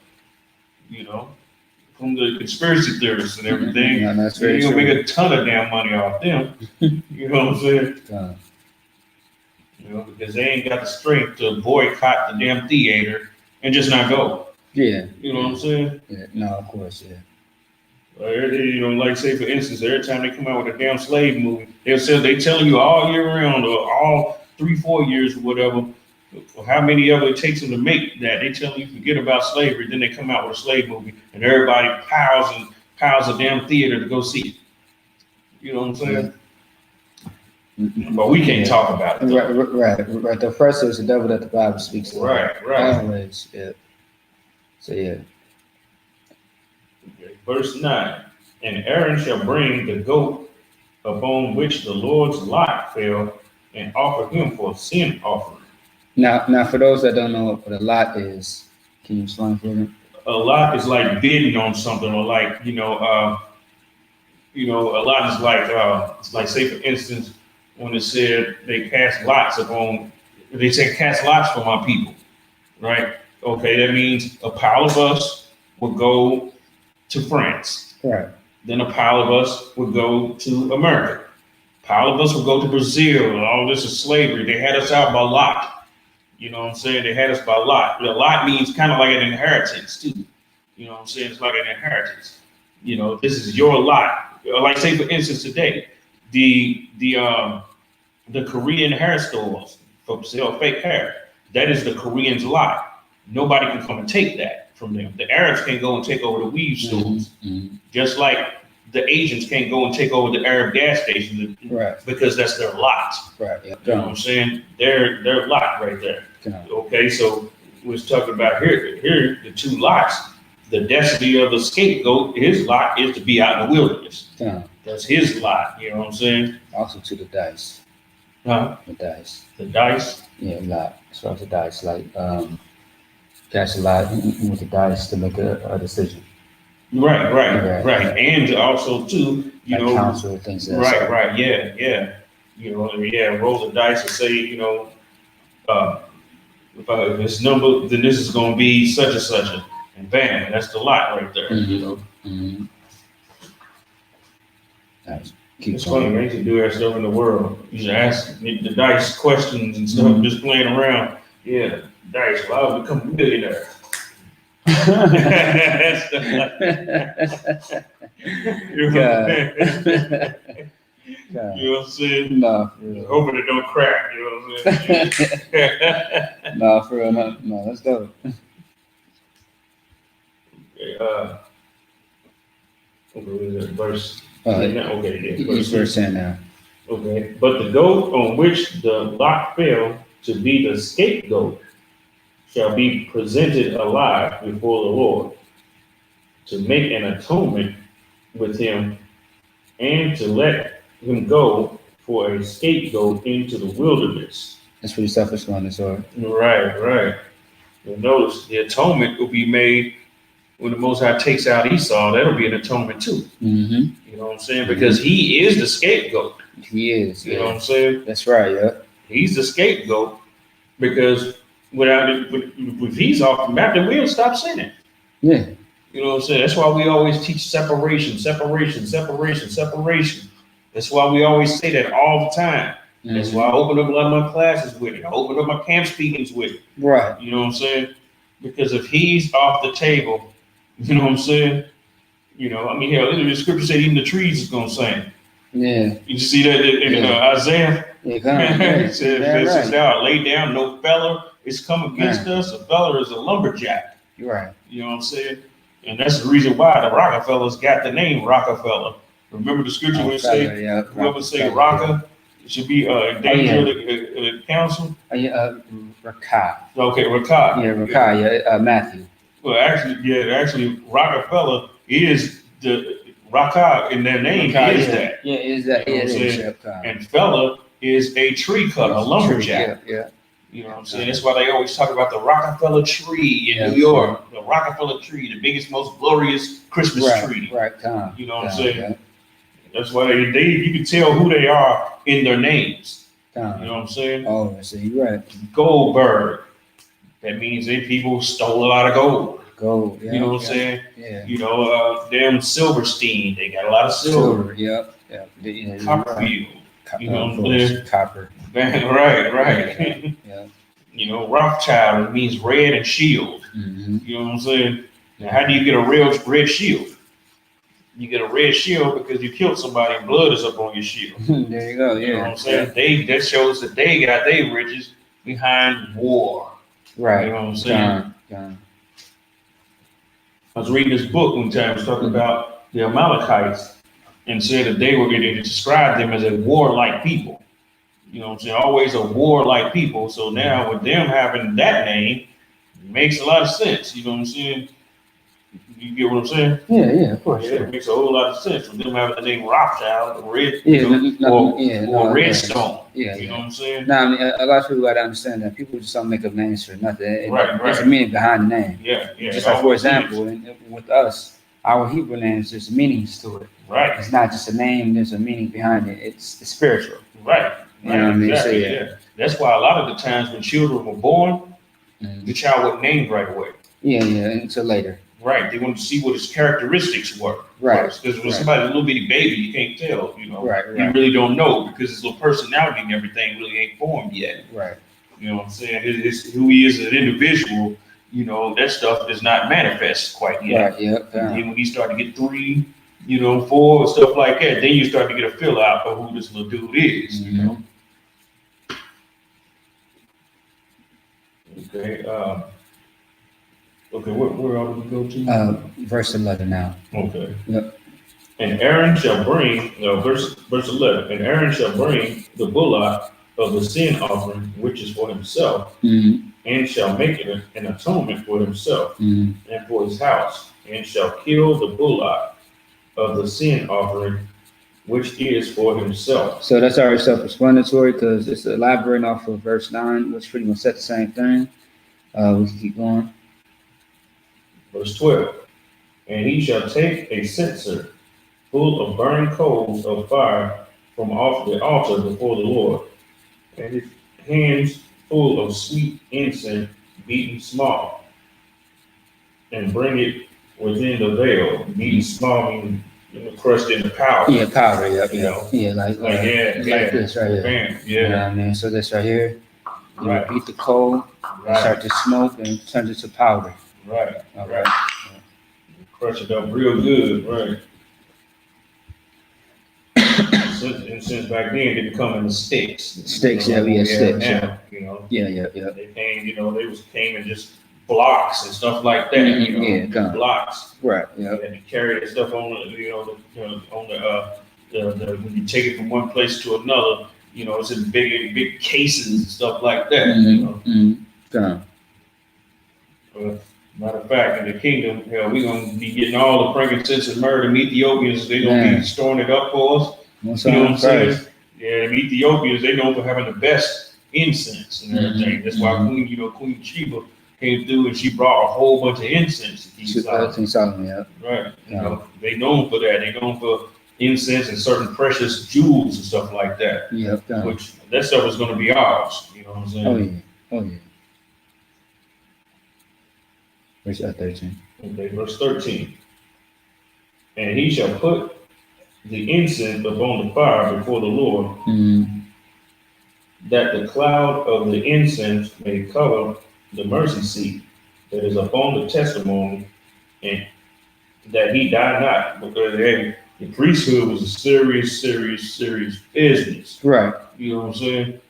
You know, from the conspiracy theorists and everything. That's very you're true. Gonna make a ton of damn money off them. You know what I'm saying? You know, because they ain't got the strength to boycott the damn theater and just not go. Yeah. You know what I'm saying? Yeah. No, of course, yeah. You know, like say for instance, every time they come out with a damn slave movie, they telling you all year round or all 3-4 years or whatever, how many of it takes them to make that. They tell you forget about slavery, then they come out with a slave movie and everybody piles a damn theater to go see it. You know what I'm saying? But we can't talk about it. Right. The first is the devil that the Bible speaks of. Right. Always, yeah. So, yeah. Okay. Verse 9. And Aaron shall bring the goat upon which the Lord's lot fell and offer him for a sin offering. Now, for those that don't know what a lot is, can you explain for me? A lot is like bidding on something, or like, a lot is like, it's like, say for instance, when it said they cast lots upon, they said cast lots for my people, right? Okay, that means a pile of us would go to France. Right. Then a pile of us would go to America. A pile of us would go to Brazil. All this is slavery. They had us out by lot. You know what I'm saying? They had us by lot. The lot means kind of like an inheritance too. You know what I'm saying? It's like an inheritance. This is your lot. Like say for instance today, the Korean hair stores for sale fake hair. That is the Koreans' lot. Nobody can come and take that from them. The Arabs can't go and take over the weave stores, just like the Asians can't go and take over the Arab gas stations, right? Because that's their lot. Right. Yep. You know what I'm saying? Their lot right there. Okay, so we're talking about here the two lots. The destiny of the scapegoat, his lot is to be out in the wilderness. That's his lot. You know what I'm saying? Also to the dice. Huh? The dice. The dice. Yeah, lot. As far as the dice, like cast a lot with the dice to make a decision. Right. And also too, like counsel, things like that. Right. Yeah. Roll the dice and say, if this number, then this is going to be such and such, and bam, that's the lot right there. Nice. It's funny, man. You can do that stuff in the world. You should ask the dice questions and stuff, just playing around. Yeah, dice. Well, I'll become a millionaire. You know what I'm saying? No. Hoping it don't crack. You know what I'm saying? No, for real. No, that's dope. Verse. Verse 10 now. Okay, but the goat on which the lot fell to be the scapegoat shall be presented alive before the Lord to make an atonement with him and to let him go for a scapegoat into the wilderness. That's pretty self-explanatory. Right. You'll notice the atonement will be made when the Most High takes out Esau. That'll be an atonement too. You know what I'm saying? Because he is the scapegoat. He is. You know what I'm saying? That's right. Yeah. He's the scapegoat because if he's off the map, then we'll stop sinning. Yeah. You know what I'm saying? That's why we always teach separation. That's why we always say that all the time. That's why I open up a lot of my classes with it. I open up my camp speakings with it. Right. You know what I'm saying? Because if he's off the table, you know what I'm saying? Hell, the scripture said even the trees is going to sing. Yeah. You see that in Isaiah? Yeah, it says, "Thou lay down, no feller is come against us. A feller is a lumberjack." You're right. You know what I'm saying? And that's the reason why the Rockefellers got the name Rockefeller. Remember the scripture when it say, whoever say Rocka, it should be in danger of the council? Rakah. Okay, Rakah. Yeah, Rakah. Yeah, Matthew. Well, actually, Rockefeller is the Rakah in their name is that. Yeah, is that. You know what I'm saying? And fella is a tree cutter, a lumberjack. Yeah. You know what I'm saying? That's why they always talk about the Rockefeller tree in New York. The Rockefeller tree, the biggest, most glorious Christmas tree. Right. You know what I'm saying? Yeah. That's why you can tell who they are in their names. You know what I'm saying? Oh, I see. You're right. Goldberg. That means they people stole a lot of gold. Gold. Yeah, you know what I'm saying? Yeah. Them Silverstein. They got a lot of silver. Yeah. Copperfield. You know what I'm saying? Copper. Right. Yeah. Rothschild means red and shield. You know what I'm saying? Now, how do you get a red shield? You get a red shield because you killed somebody and blood is up on your shield. There you go. Yeah. You know what I'm saying? That shows that they got their riches behind war. Right. You know what I'm saying? John. I was reading this book one time. It was talking about the Amalekites and said that they were going to describe them as a warlike people. You know what I'm saying? Always a warlike people. So now with them having that name, it makes a lot of sense. You know what I'm saying? You get what I'm saying? Yeah, of course. Yeah, Sure. it makes a whole lot of sense from them having the name Rothschild, or Red, Yeah, or Redstone. Yeah, You know what I'm saying? No, I mean, a lot of people got to understand that people just don't make up names for nothing. Right. There's a meaning behind the name. Yeah. Just like, for example, with us, our Hebrew names, there's meanings to it. Right. It's not just a name, there's a meaning behind it. It's spiritual. Right. You know what I mean? Exactly. So, Yeah. That's why a lot of the times when children were born, the child wasn't named right away. Yeah, until later. Right. They wanted to see what his characteristics were. Right. Because when somebody's a little bitty baby, you can't tell, you know. Right. You really don't know because his little personality and everything really ain't formed yet. Right. You know what I'm saying? Who he is as an individual, you know, that stuff does not manifest quite yet. Right, yep. And then when you start to get 3, 4, stuff like that, then you start to get a feel out for who this little dude is, you know. Okay. Where are we go to? Verse 11 now. Okay. Yep. And Aaron shall bring, verse 11, and Aaron shall bring the bullock of the sin offering, which is for himself, and shall make it an atonement for himself and for his house, and shall kill the bullock of the sin offering, which is for himself. So that's already self-explanatory because it's elaborating off of verse 9, which pretty much said the same thing. We can keep going. Verse 12, and he shall take a censer full of burning coals of fire from off the altar before the Lord, and his hands full of sweet incense beaten small, and bring it within the veil. Beaten small meaning crushed into powder. Yeah, powder. Yep. You know. Yeah, like this right here. Bam, You know what I mean? So this right here, you beat the coal, start to smoke, and it turns into powder. Right. All right. Crush it up real good, right? Since back then they become in the sticks. Sticks, sticks. Now, you know. Yeah. They came, came in just blocks and stuff like that. Blocks. Right. Yeah. And to carry that stuff on the when you take it from one place to another, it's in big cases and stuff like that. Matter of fact, in the kingdom, we're gonna be getting all the frankincense and myrrh. The Ethiopians, they're gonna be storing it up for us. You know what I'm saying? Yeah, the Ethiopians, they known for having the best incense and everything. That's why Queen Sheba came through and she brought a whole bunch of incense to King Solomon. Right. They known for that. They known for incense and certain precious jewels and stuff like that. Which that stuff is gonna be ours. You know what I'm saying? Oh yeah. Verse 13. Okay, verse 13. And he shall put the incense upon the fire before the Lord, that the cloud of the incense may cover the mercy seat that is upon the testimony, and that he die not. Because the priesthood was a serious business. Right. You know what I'm saying?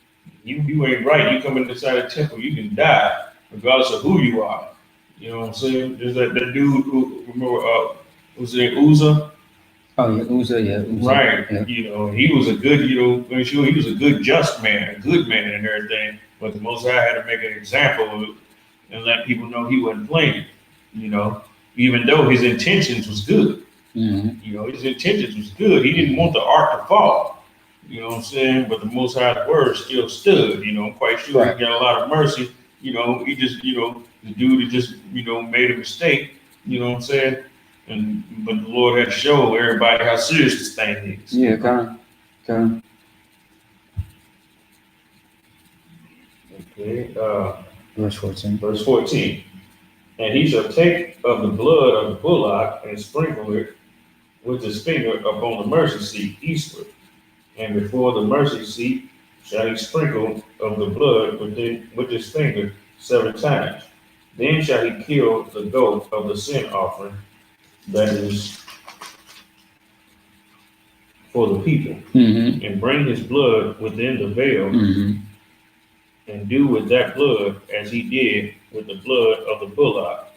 You ain't right. You come inside the temple, you can die, regardless of who you are. You know what I'm saying? There's that dude who, remember, was it Uzzah? Oh, yeah, Uzzah. Right. Yeah. He was a good, make sure he was a good, just man, a good man and everything. But the Most High had to make an example of it and let people know he wasn't playing, even though his intentions was good. His intentions was good. He didn't want the ark to fall. You know what I'm saying? But the Most High's word still stood. I'm quite sure he got a lot of mercy. He just, the dude had just, made a mistake. You know what I'm saying? But the Lord had to show everybody how serious this thing is. Yeah, come. Okay. Verse 14. Verse 14. And he shall take of the blood of the bullock and sprinkle it with his finger upon the mercy seat eastward. And before the mercy seat shall he sprinkle of the blood with his finger 7 times. Then shall he kill the goat of the sin offering that is for the people, and bring his blood within the veil, and do with that blood as he did with the blood of the bullock,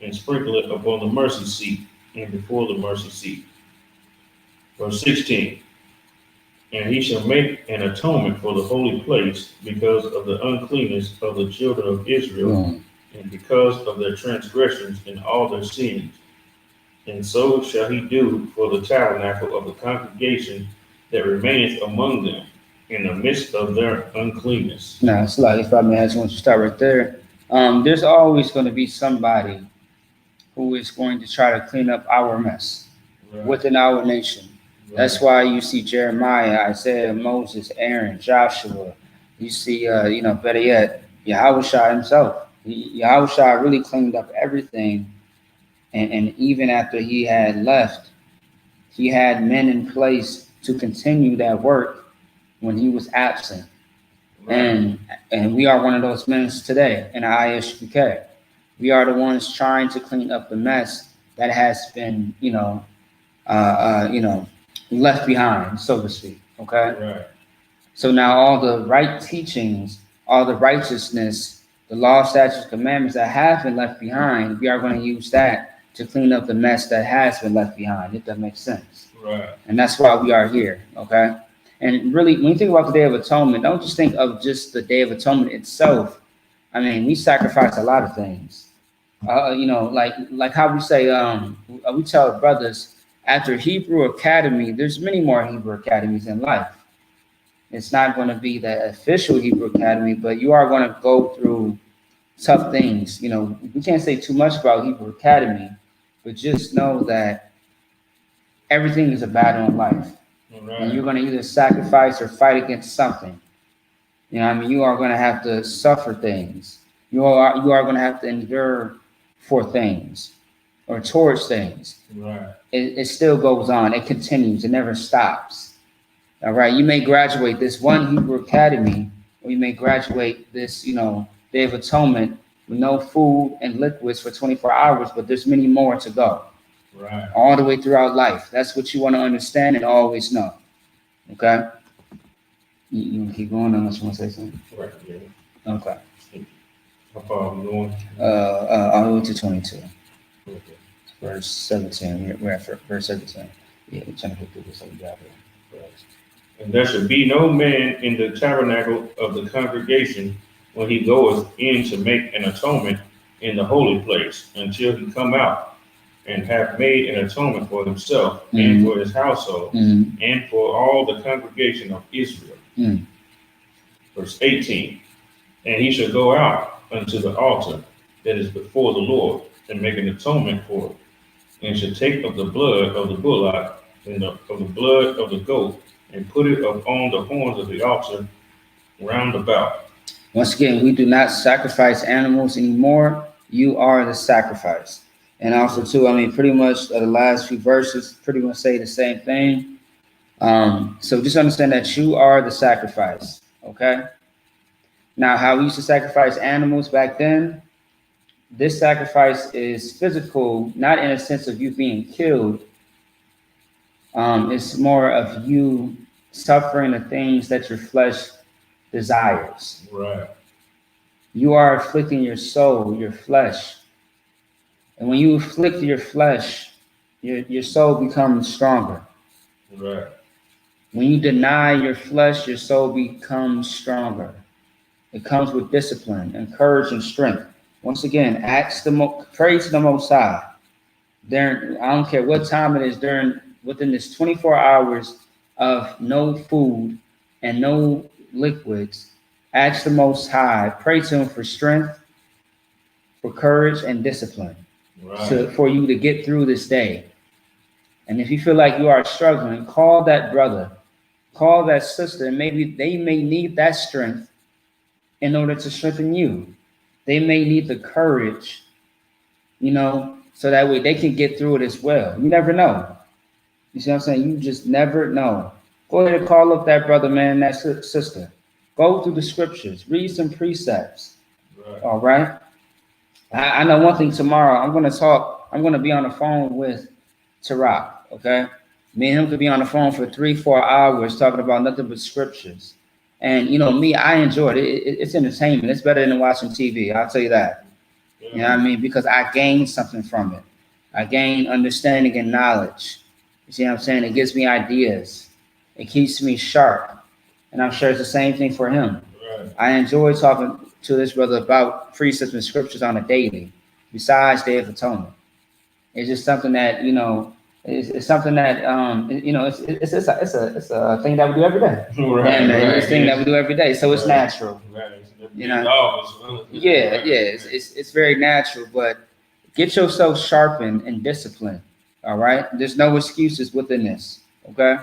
and sprinkle it upon the mercy seat and before the mercy seat. Verse 16. And he shall make an atonement for the holy place because of the uncleanness of the children of Israel, and because of their transgressions and all their sins. And so shall he do for the tabernacle of the congregation that remaineth among them in the midst of their uncleanness. Now, it's like, if I may ask, once you start right there, there's always going to be somebody who is going to try to clean up our mess within our nation. That's why you see Jeremiah, Isaiah, Moses, Aaron, Joshua. You see, better yet, Yahushua himself. Yahushua really cleaned up everything. And even after he had left, he had men in place to continue that work when he was absent. And we are one of those men today in ISUK. We are the ones trying to clean up the mess that has been, left behind, so to speak. Okay. Right. So now all the right teachings, all the righteousness, the law, statutes, commandments that have been left behind, we are going to use that to clean up the mess that has been left behind, if that makes sense. Right. And that's why we are here. Okay. And really, when you think about the Day of Atonement, don't just think of just the Day of Atonement itself. I mean, we sacrifice a lot of things. Like how we say, we tell brothers, after Hebrew Academy, there's many more Hebrew Academies in life. It's not going to be the official Hebrew Academy, but you are going to go through tough things. We can't say too much about Hebrew Academy, but just know that everything is a battle in life. Right. And you're going to either sacrifice or fight against something. You are going to have to suffer things. You are going to have to endure for things or towards things. Right. It still goes on. It continues. It never stops. All right. You may graduate this one Hebrew Academy, or you may graduate this, Day of Atonement with no food and liquids for 24 hours, but there's many more to go. Right. All the way throughout life. That's what you want to understand and always know. Okay? You want to keep going unless you want to say something? Right. Yeah. Okay. How far are we going? All the way to 22. Okay. Verse 17. We're at verse 17. Yeah, we're trying to get through this like that. And there should be no man in the tabernacle of the congregation when he goeth in to make an atonement in the holy place, until he come out and have made an atonement for himself and for his household and for all the congregation of Israel. Verse 18. And he shall go out unto the altar that is before the Lord and make an atonement for it, and shall take of the blood of the bullock and of the blood of the goat, and put it upon the horns of the altar round about. Once again, we do not sacrifice animals anymore. You are the sacrifice. And also, too, pretty much the last few verses pretty much say the same thing. So just understand that you are the sacrifice. Okay? Now, how we used to sacrifice animals back then, this sacrifice is physical, not in a sense of you being killed. It's more of you suffering the things that your flesh desires. Right. You are afflicting your soul, your flesh. And when you afflict your flesh, your soul becomes stronger. Right. When you deny your flesh, your soul becomes stronger. It comes with discipline and courage and strength. Once again, pray to the Most High. I don't care what time it is, within this 24 hours of no food and no liquids, ask the Most High, pray to him for strength, for courage and discipline, for you to get through this day. And if you feel like you are struggling, call that brother, call that sister, and maybe they may need that strength in order to strengthen you. They may need the courage, so that way they can get through it as well. You never know. You see what I'm saying? You just never know. Go ahead and call up that brother, man, that sister. Go through the scriptures. Read some precepts. Right. All right? I know one thing tomorrow. I'm going to be on the phone with Tarak, okay? Me and him could be on the phone for 3-4 hours talking about nothing but scriptures. And, me, I enjoy it. It's entertainment. It's better than watching TV. I'll tell you that. Yeah. You know what I mean? Because I gain something from it. I gain understanding and knowledge. You see what I'm saying? It gives me ideas. It keeps me sharp. And I'm sure it's the same thing for him. Right. I enjoy talking to this brother about precepts and scriptures on a daily, besides Day of Atonement. It's just something that, you know, it's something that, you know, it's a thing that we do every day. Right, And it's a thing yes. that we do every day. So it's Right. natural. Right. You know? Dogs. Yeah, it's very natural, but get yourself sharpened and disciplined. All right. There's no excuses within this. Okay.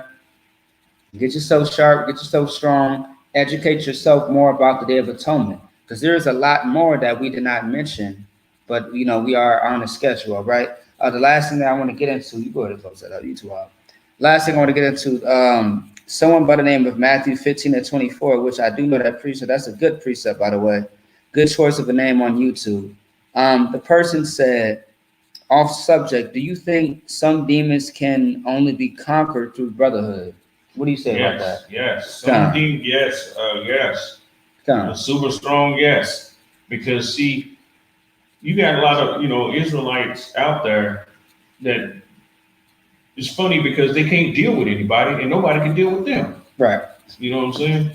Get yourself sharp, get yourself strong, educate yourself more about the Day of Atonement. Because there is a lot more that we did not mention, but you know, we are on a schedule, all right? The last thing that I want to get into, you go ahead and close that up, you too out. Last thing I want to get into, someone by the name of Matthew 15:24, which I do know that precept, that's a good precept, by the way. Good choice of a name on YouTube. The person said, off subject, do you think some demons can only be conquered through brotherhood? What do you say about that? Yes. Come. Yes. Yes. Come. Super strong. Yes. Because see, you got a lot of, you know, Israelites out there that it's funny because they can't deal with anybody and nobody can deal with them. Right. You know what I'm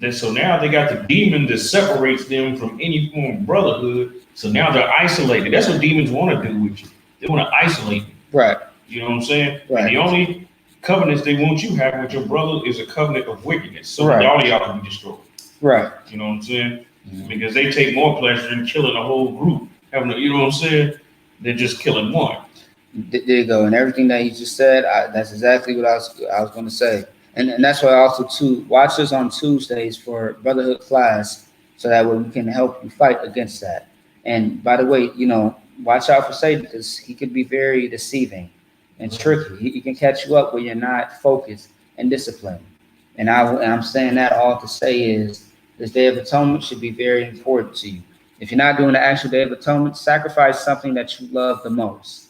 saying? So now they got the demon that separates them from any form of brotherhood. So now they're isolated. That's what demons want to do with you. They want to isolate you. Right. You know what I'm saying? Right. And the only covenants they want you having with your brother is a covenant of wickedness. So Right. all y'all can be destroyed. Right. You know what I'm saying? Mhm. Because they take more pleasure in killing a whole group, having a, you know what I'm saying, than just killing one. There you go. And everything that he just said, that's exactly what I was going to say. And that's why also too, watch us on Tuesdays for Brotherhood class, so that way we can help you fight against that. And by the way, you know, watch out for Satan, because he could be very deceiving and tricky. He can catch you up when you're not focused and disciplined. And I'm saying that all to say is this Day of Atonement should be very important to you. If you're not doing the actual Day of Atonement, sacrifice something that you love the most.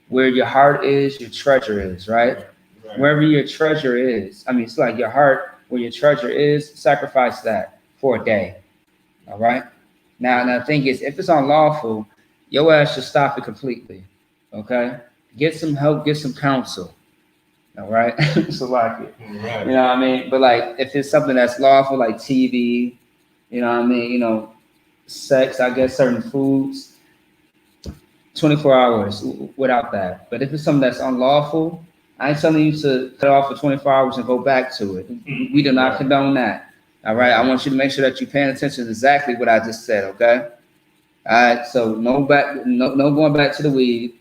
Where your heart is, your treasure is, right? Wherever your treasure is, I mean, it's like your heart, where your treasure is, sacrifice that for a day. All right. Now the thing is, if it's unlawful, your ass should stop it completely. Okay. Get some help, get some counsel. All right. So like it. Right. You know what I mean? But like, if it's something that's lawful, like TV, you know what I mean? You know, sex, I guess, certain foods, 24 hours without that. But if it's something that's unlawful, I ain't telling you to cut off for 24 hours and go back to it. We do not condone that. All right. I want you to make sure that you're paying attention to exactly what I just said. Okay. All right. So no going back to the weed,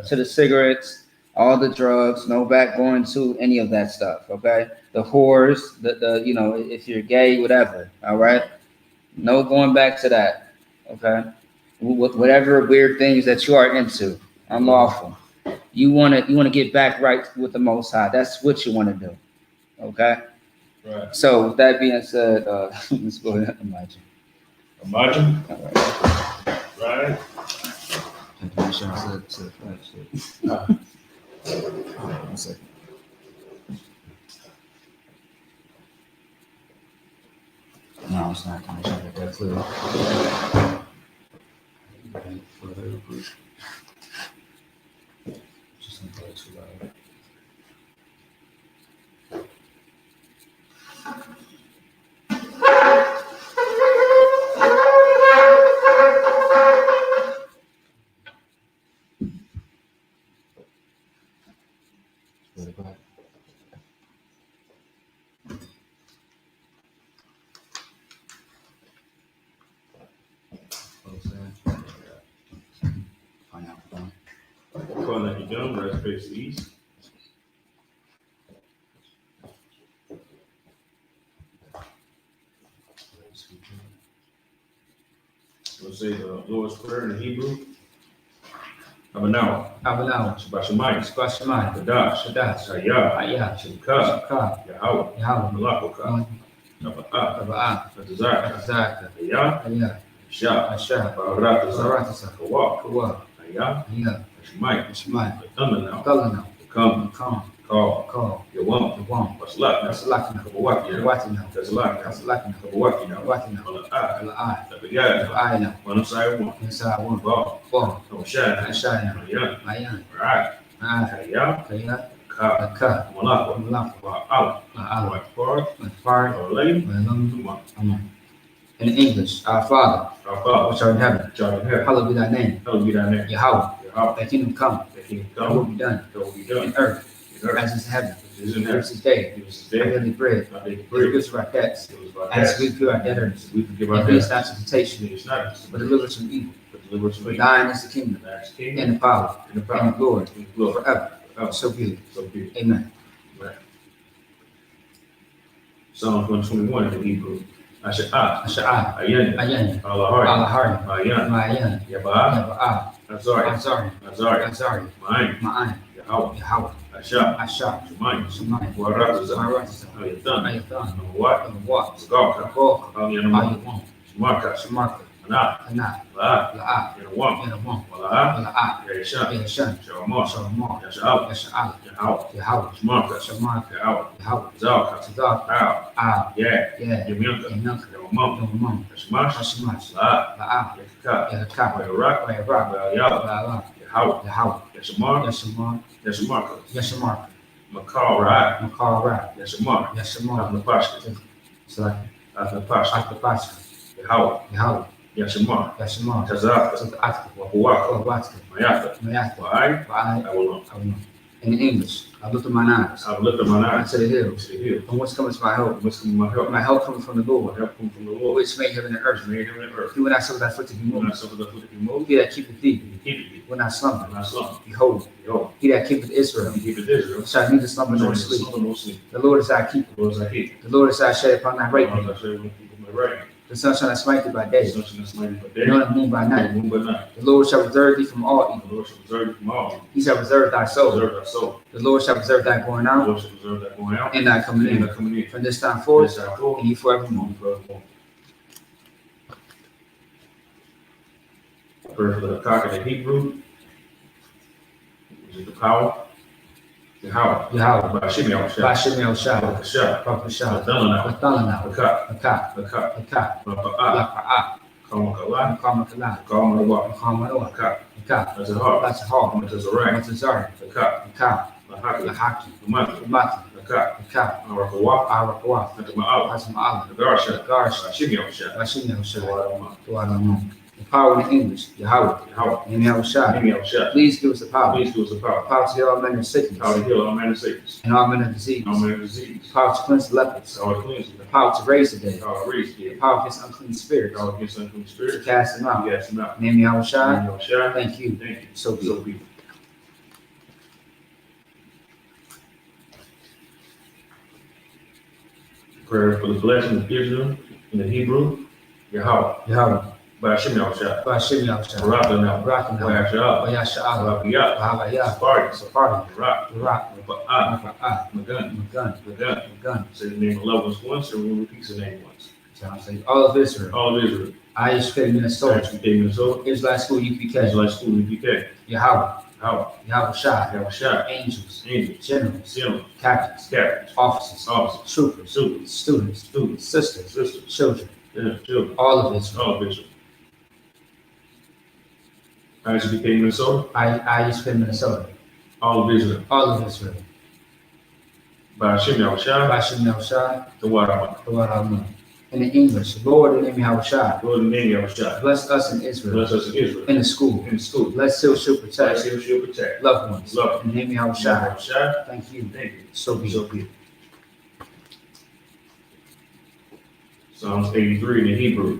to the cigarettes, all the drugs, no back going to any of that stuff. Okay. The whores, the you know, if you're gay, whatever. All right. No going back to that. Okay. Whatever weird things that you are into, unlawful. You want to get back right with the Most High. That's what you want to do. Okay. Right. So with that being said, let's go ahead and imagine. Imagine. All right. Right. One second. No, it's not. I'm trying to get that clear. Just don't play it too loud. Calling that you done, let's face the east. Let's say the Lord's Prayer in Hebrew. Abanaw. Shabbat Shemayim. Kadash. Shaya. Shemka. Yahweh. Malakoka. Naba'ah. Atazak. Ayah. Shah. Baratasa. Kawak. Ayah. Shemayim. Atamanaw. Come. Call. Yawam. Waslak. Kawakina. Tazlak. Kawakina. Ala'ah. Tabiyah. Manasai. Ball. Shaya. Mayan. Right. Ayah. Ka. Malakwa. Out. Far. Lady. In English, our Father, Our Father, which art in heaven, which art in heaven, hallowed be thy name. hallowed be thy name. Yahweh, Yahweh, thy kingdom come, thy kingdom thy will come, be done thy will be in done earth in earth as it is in heaven. as it is in Give heaven. us this day Give us this our day daily bread. our daily Forgive bread. us our debts, Give us our as debts. we forgive our debtors. We forgive our And lead us debts. not to temptation, Lead us not, but deliver us from evil. but deliver us from For evil. thine is the kingdom, Thine is the kingdom, and the power, and the and power, the glory, and the glory, forever. forever. So be it. So be it. Amen. Psalms 121 in the Hebrew. Asha'ah, Asha'ah, Ayan, Ayan, Alahari, Alahari, Ayan, Ma'ayan, Yaba'ah, Yaba'ah, Azari, Azari, Azari, Azari, Ma'ayin, Ma'an, Yahweh, Yahweh, Asha, Asha, Shemayin, Shemai, Waratazah, Maratza, Ayathan, Ayathan, Nawat, Wat, Zagaka, Gok, Aliyanamah, Ayawam, Shemaka, Shemarka, Anah, Anat, La'ah, La'at, Yanawam, Yanawam, Wala'ah, La'at, Yashan, Yashan, Shalomah, Shalomar, Yasha'al, Yasha'al, Yahweh, Yahweh, Shemaka, Shemarka, Yahweh, Yahweh, Zalka, Tzadok, Al, Al, Yeah, Yeah, Yaminka, Yanunka, Yawamam, Yomam, Yashmash, Hashimash, La'ah, La'at, Yakaka, Yakak, Wayarak, Wayabrak, Wayayah, La'ala, Yahweh, Yahweh, Yashamar, Yashamar, Yashamarka, Yashamar, Makal Ra'ah, Makar Rat, Yashamar, Yashamar, Athnapashka, Select, Athnapashka, Akapashka, Yahweh, Yahweh, Yashamar, Yashamar, Tazaka, Tzadaka, Wahuaka, Wawatka, Mayatha, Mayatha, Wa'ai, Ba'ai, Awolon. Avon. In English, I looked at my eyes I lift up my eyes unto the hills, to the hill. from whence cometh my help. What's coming my help? My help cometh from the My Lord, help comes from the Lord, which made heaven and earth. which made heaven and earth. He will not suffer thy foot to be When I moved. suffer the foot to be moved, He that keepeth thee he keepeth thee. will not slumber. When I slumber, Behold, behold, he that keepeth Israel he keepeth Israel. shall neither slumber nor Nor sleep. slumber nor sleep. The Lord is thy keeper. The Lord is thy keeper. The Lord is thy shade upon thy right The Lord hand. is thy shade when people may right. The sun shall not smite thee by The day, sun shall not smite thee by day, nor the moon by nor the night. moon by night. The Lord shall preserve thee from all evil. The Lord shall preserve thee from all evil. He shall preserve thy soul. Preserve thy soul. The Lord shall preserve thy going The out Lord shall preserve thy going out and thy coming and in. thy coming in. From this time This forth time forth, and ye forevermore. and forevermore. Prayer for the cock in the Hebrew, which is the power. Yahweh. Yahweh, By Shimei Bashem El Shai, Shah. Propashah, Adonai. Bathalana, Akak. Akak, Akak. Akak, Rapa'ah. Laka'ah, Kamakala. Makamakala, Kamalawah. Makamanoah, Akak. Akak, Azahar. Latzahar, Matazarek. Matzazar, Akak. Akak, Lahaki. Lahaki, Amati. Umati, Akak. Akak, Arakawah. Arakwa, Atama'ala. Hazma'ala, Agarsha. Garsh, Shimei Shah. Bashem El Shai, Tawadama. Tuadamon. The power in English, Yahweh, Yahweh. Name El Shai. Shimei Shah. Please give us the power. Please do us a power. Power to heal all manner of Power to sickness heal all manner of sickness. and all manner of disease. All manner of disease. Power to cleanse the lepers. Power to cleanse The the power to raise the dead. power to raise the The dead. power against unclean spirits. Power against unclean To spirits. cast them out. You cast them out. Name Yahweh Shai. Shimei Shah. Thank you. Thank you. So be it. So be it. Prayer for the blessing of Israel in the Hebrew, Yahweh, Yahweh. by Shimei Shah, Bashem Yahweh Shai. Barakah, Barakah. Bayashah, Bayasha'ala. Barabiyah, Bahavayah. Safari, Safari. Barak, Barak. Rapa'ah, Mafa'ah. Magan, Magun. Magan. Magun. Say the name of loved ones once, and we'll repeat the name once. So I'm saying all of Israel. All of Israel. I Ishped Minnesota. Actually, Minnesota, Israelite School UPK. Israelite School, UPK, Yahweh. Yahweh, Yahweh Shai. Yahushua, Angels. angels, Generals. generals, Captains. captains, Officers. officers, Troopers. students, Students. students, Sisters. sisters, Children. children, All of Israel. all of Israel. ISBK Minnesota, I Ishped Minnesota. all of Israel. All of Israel. By Hashem Yahushua, Bashem Yahweh Shai. the Wadama. Tuadamon. In English, Lord, in the name of Yahweh Shai. Lord, in the name of Yahushua, Bless us in Israel. bless us in Israel, In the school. in the school. Bless still should Bless protect him, shield, protect. loved ones. Love. In the name of Yahweh Shah, Shai. Yahushua, Thank you. thank you. So be So it. be it. Psalms 83 in the Hebrew.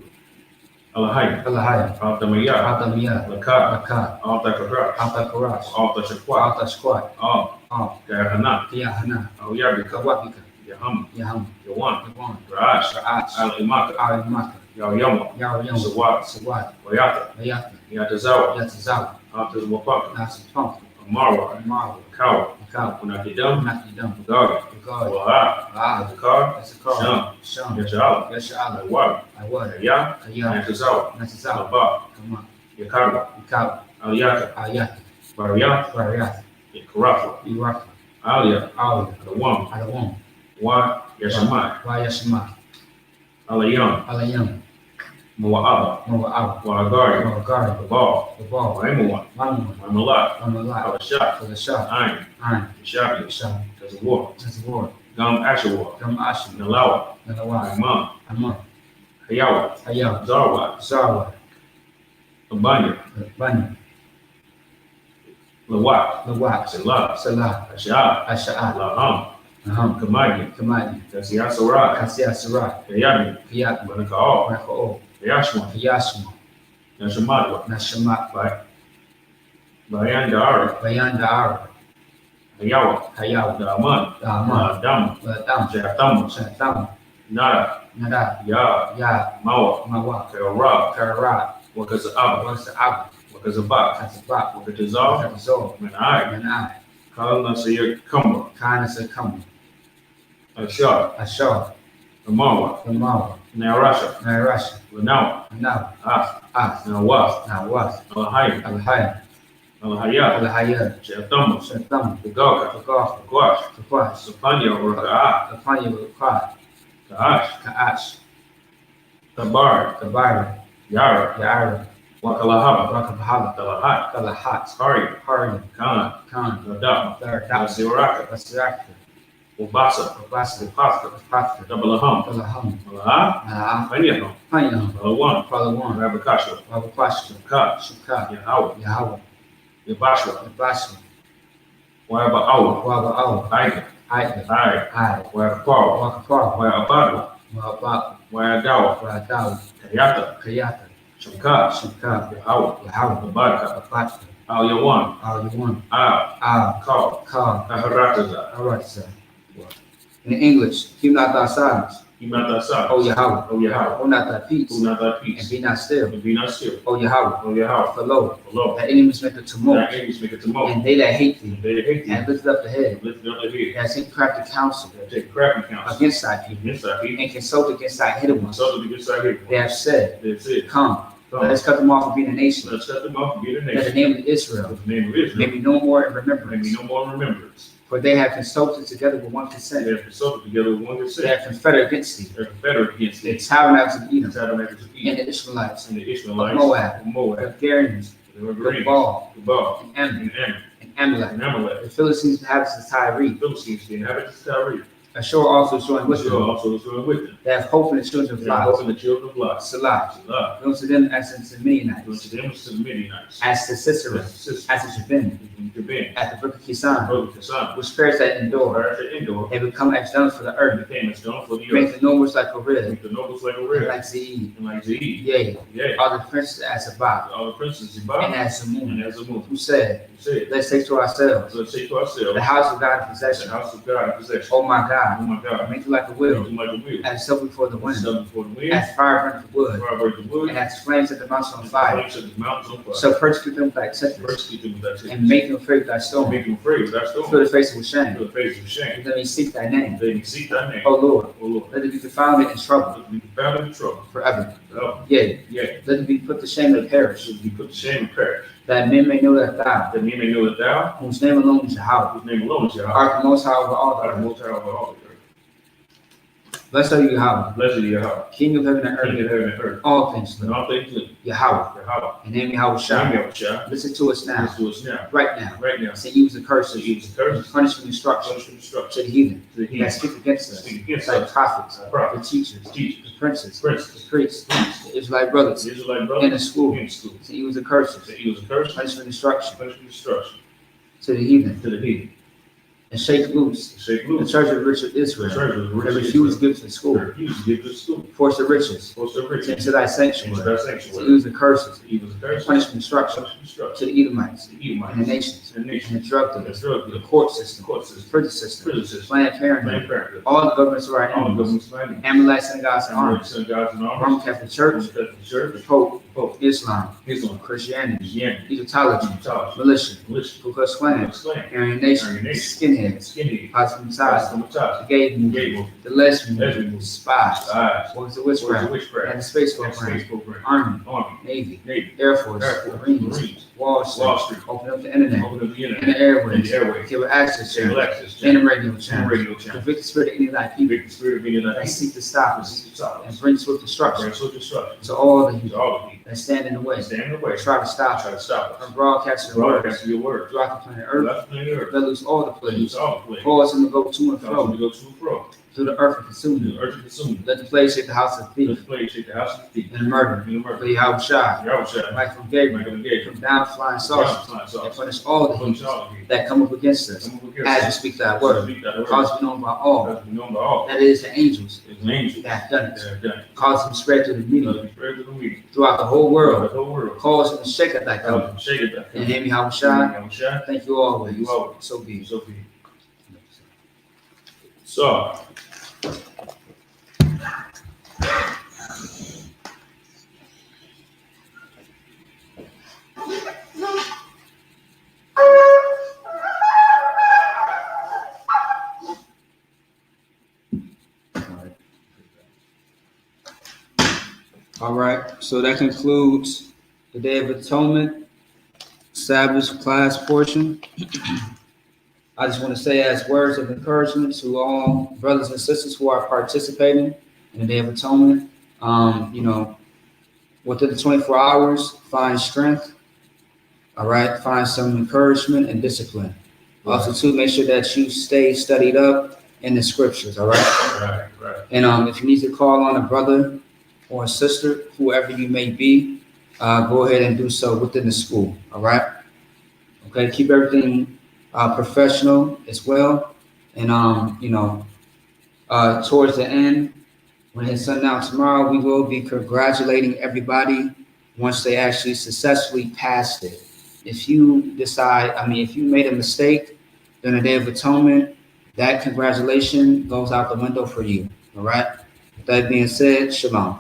Alahai, Alahaya. Al-Damayah, Adamiyah. Lakah, Lakah. Al-Takarash, Atakaras. Al-Tashaqwa, Atashquat. Al-Kahana, Yahana. Al-Yabika, Kawabika. Yaham, Yaham. Yawan, Yawan. Ra'ash, Ra'ash. Al-Imaka, Arimaka. Yawyama, Yawyam. Sawat, Sawat. Wayata, Ayaka. Yatazawa, Yatazawa. Al-Tazwapaka, Nasipunk. Amarwa, Marwa. Kawa, Makau. Unakidam, Nakidam. Gari, Regard. Wa'a, Ah. Azakar, Asakar. Sham. Yashala, Yashala. Awad, Awad. Ayah, Ayah. Yatazawa, Nasizawa. Abba, Kama. Yakara, Ikau. Al-Yaka, Ayaka. Bariyat, Variath. Yakarafa, Iraq. Alia, Alia. Adawam, Adawam. Wa Yashamai, Vayashma. Alayam, Alayam. Moa'aba, Moab. Wa'agari, Moagari. Abal, Babal. Waimawan, Mamun. Waimalat, Mamalai. Abashah, For the Shah. Ain, Ain. Shabi, Shah. Tazawar, Tazawar. Gam Ashawar, Gam Ashim. Nalawa, Nalawai. Imam, Amon. Hayawa, Hayawa, Zarwa, Zarwa, Abanya, Banya, Lawak, Lawak, Salah, Salah, Asha'ab, Asha'ab, Laham, Naham, Kamagi, Kamadi, Kasiyasara, Kasya Sarat, Kayami, Kiyat, Banakao, Raka'o, Hayashma, Kiyashma, Nashamadwa, Nashamat, Bayan Dara, Bayan Da'ara, Hayawa, Hayawa, Da'aman, Da'aman, Dam, Da'am, Jatam, Shatam, Nada, Nada, Ya, Ya, Mawa, Mawa, Kara, Karat, Wakaza'ab, Wasa'ab, Wakazabak, Kasabat, Wakatazal, Katazol, Manai, Manai, Kalna Sayyid Kamba, Kana Sakam, Ashar, Ashar, Amawa, Amawa, Nairasha, Nairash, Lanawa, Now, As, Nawas, Nawas, Alahai, Alhaya, Alahaya, Alhaya, Shatama, Shatam, Gagaka, Tagaf, Gwash, Takwash, Sapanya, or Ga'a, Apanya, Kwa, Ka'ash, Ka'ash, Tabar, Kabari, Yara, Yara, Wakalahaba, Rakabahala, Talahat, Kalahat, Hari, Hari, Khan, Khan, Nadam, Dar, Nasiraka, Basirak, Ubasa, Basi, Pasta, Patra, Dabalaham, Kalaham, Malaha, Naa, Panyaham, Panyam, Malawan, Palawan, Rabakasha, Rabakwash, Kat, Shukat, Yahawa, Yahweh, Yabashwa, Bashi, Waba Awa, Waba Awa, Aika, Aika, Ai, Ai, Waba Paul, Wakapar, Waba Abadwa, Waba, Waba Wadao, Kayata, Kayata, Shamkat, Shukat, Yahawa, Yahweh, Abadka, Abatra, Al Yawan, Al Yuan, Al, Kal, Ka, Aharataza, Arasa. In English, keep not thy silence, Imatasa, O Yahweh, O Yahweh, hold not thy peace, who not thy and peace, be not still, and be not still, O Yahweh, O Yahweh, for lo, below, thy enemies make a tumult, thy enemies make a tumult, and they that hate thee, and they that hate thee, and lift up the head, lift up their head, that take crafty counsel that take crafty counsel against thy people, against thy people, and consult against thy hidden ones. so that against thy hate. They have said, That's it. Come, Come, let us cut them off from being a nation, let's cut them off and get a that the nation. name of Israel With the name of may Israel, be no more in there may remembrance. be no more remembrance. For they have consulted together with one consent. They have consulted together with one They consent. have confederate against thee. They're confederate against The the tabernacles of Edom, tabernacles of and Edom, the Ishmaelites, and the of Ishmaelites, Moab, of Moab, the Garians, the the Greens, Baal, Gebal, and Ammon, and Ammon, and Amalek, and Amalek, the Philistines, the inhabitants of Tyre, the Philistines, the inhabitants of Tyre. Ashur also is joined with Israel them. also is going with them. They have hope in the children of They are Lot. hoping the children of Lot. Salah. Salah. Known to them as unto Unto Midianites, them is to the Midianites. as to Sisera, As the sisters. as to Jabin, Jabin, at the brook of Kisan, brother Kassan, which perished at Endor. prior to Endor, They become as done for the earth. became as stone for the Make earth. the nobles like a rib, Make the nobles like a and red, like Zeed. and like Zeed. Yea, Yea, all the princes as Abab, all the princes and Zebah, as and Zamun, as a move. who said, He said, let's take to ourselves let's say to ourselves, the house of God in the possession. house of God in possession. Oh my God, Oh my God, make it like a make will, them like a wheel. as silver before the wind, Seven before the wind, as fire burning for wood, fire break the wood, and as flames set the mountains on and fire. flames set the mountains on fire. So persecute them with thy tempest, Persecute them with thy and tears. make them afraid with thy storm. Make them afraid with thy Fill storm. the faces with shame, Fill the face of shame. and let me seek thy name. They may seek thy name, O Lord, O Lord. let it be confounded in trouble Let them be found in trouble. forever. Forever. Yea, Yea, let it be put to shame and perish, should be put to shame and perish. that men may know that thou, That men may know that thou, whose name alone is Yahweh, whose name alone is Yahweh, art the most high over all the art the earth. most high over all the earth. Blessed are you, Yahweh, Blessed is Yahweh, King of heaven and King earth. of heaven and earth. All things And live. all things live. Yahweh, Yahweh. and name Yahweh Shah. Name Yahweh. Listen to us now, Listen to us now. right now. Right now. Say, use the So curses, he was cursed. punishment, instruction Punishment, destruction. to the heathen To the that heathen. speak against us, Speak against like us. prophets, The the prophets. teachers, Teachers. the princes, Princes. the priests, the Israelite brothers, The Israelite in brothers. the school. In school. Say, use the curses, That he was cursed. punishment, instruction Punishment, destruction. to the heathen, To the heathen. and shake loose Shake the loose. church of the rich of The Israel, church of the that rich refuse Israel. gifts to the school, Refuse to give to the school. force the riches Force the rich into thy into sanctuary. thy To sanctuary. use the curses, He was cursed. punishment, instruction Punishment, destruction. to the Edomites, To the Edomites. and the nations, And the nation. and the drug And the dealers, drug the dealers. court system, Court the system. prison system, Prison system. Planned Parenthood, Planned Parenthood. all the governments of our All the enemies, governments fighting. Amalek, synagogues, and Armed arms, synagogues and armies. Roman Catholic Church, Roman Catholic Church. the Pope, Pope. Islam, Islam. Christianity, Christianity. Egyptology, Egyptology. militia, Militia. Ku Klux Klan, Islam. Aryan Nation, Aryan Nation. skinheads, Skinny. Positive Messiah, the Massage. gay Gay movement, movement. the lesbian Lesbian movement, movement. spies, Eyes. works of Witchcraft. witchcraft, and Witchcraft. the space Space program, program. Army, Army. Navy, Navy. Air Force, Air Force. Marines, Marines. Wall Street, Wall Street. open up the internet, Open up the and internet. the airways, And the airways. give access Channel channels, access. and the radio And channels, radio channel. convict the spirit of any of thy people Convict the spirit of any of that thy seek to stop people. us, Stop and us. bring swift destruction Bring swift destruction to all the to all the people. that stand in the way, stand in the way, try to stop try to stop us. from broadcasting the words Broadcast your word. throughout the planet Earth. Left planet Earth. Let loose all the Let plagues, loose all the plagues. cause them to go to and Cause them fro to go to and fro. through the earth and consume The them. earth is consumed. Let the plague shake the house of Let thief the plague shake the house of the thief. and the murder. And the For murder. Yahweh Shai, Yahweh like from Gabriel, Michael and Gabriel. from down flying Down saucers, flying and saucers. punish all the Punish heathens all the heathens. that come up against us, Come over here. as we speak thy word. Speak that word. Cause it be known by all Let it be known by all. that it is the angels It's an angel that have done that it. have done it. Cause it to spread through the Let media it be spread to the weak. throughout the whole world. The whole world. Cause it to shake at thy coming. Shake it back. In him, Yahweh Shai, Yahweh Shai. thank you always. Thank you always. So be it. So be it. So. All right, so that concludes the Day of Atonement, Sabbath class portion. I just want to say as words of encouragement to all brothers and sisters who are participating in the Day of Atonement, within the 24 hours, find strength, all right? Find some encouragement and discipline. Also, too, make sure that you stay studied up in the scriptures, all right? Right. And if you need to call on a brother or a sister, whoever you may be, go ahead and do so within the school, all right? Okay, keep everything professional as well. And, towards the end, when it's sundown tomorrow, we will be congratulating everybody once they actually successfully passed it. If you if you made a mistake during the Day of Atonement, that congratulation goes out the window for you, all right? With that being said, shalom.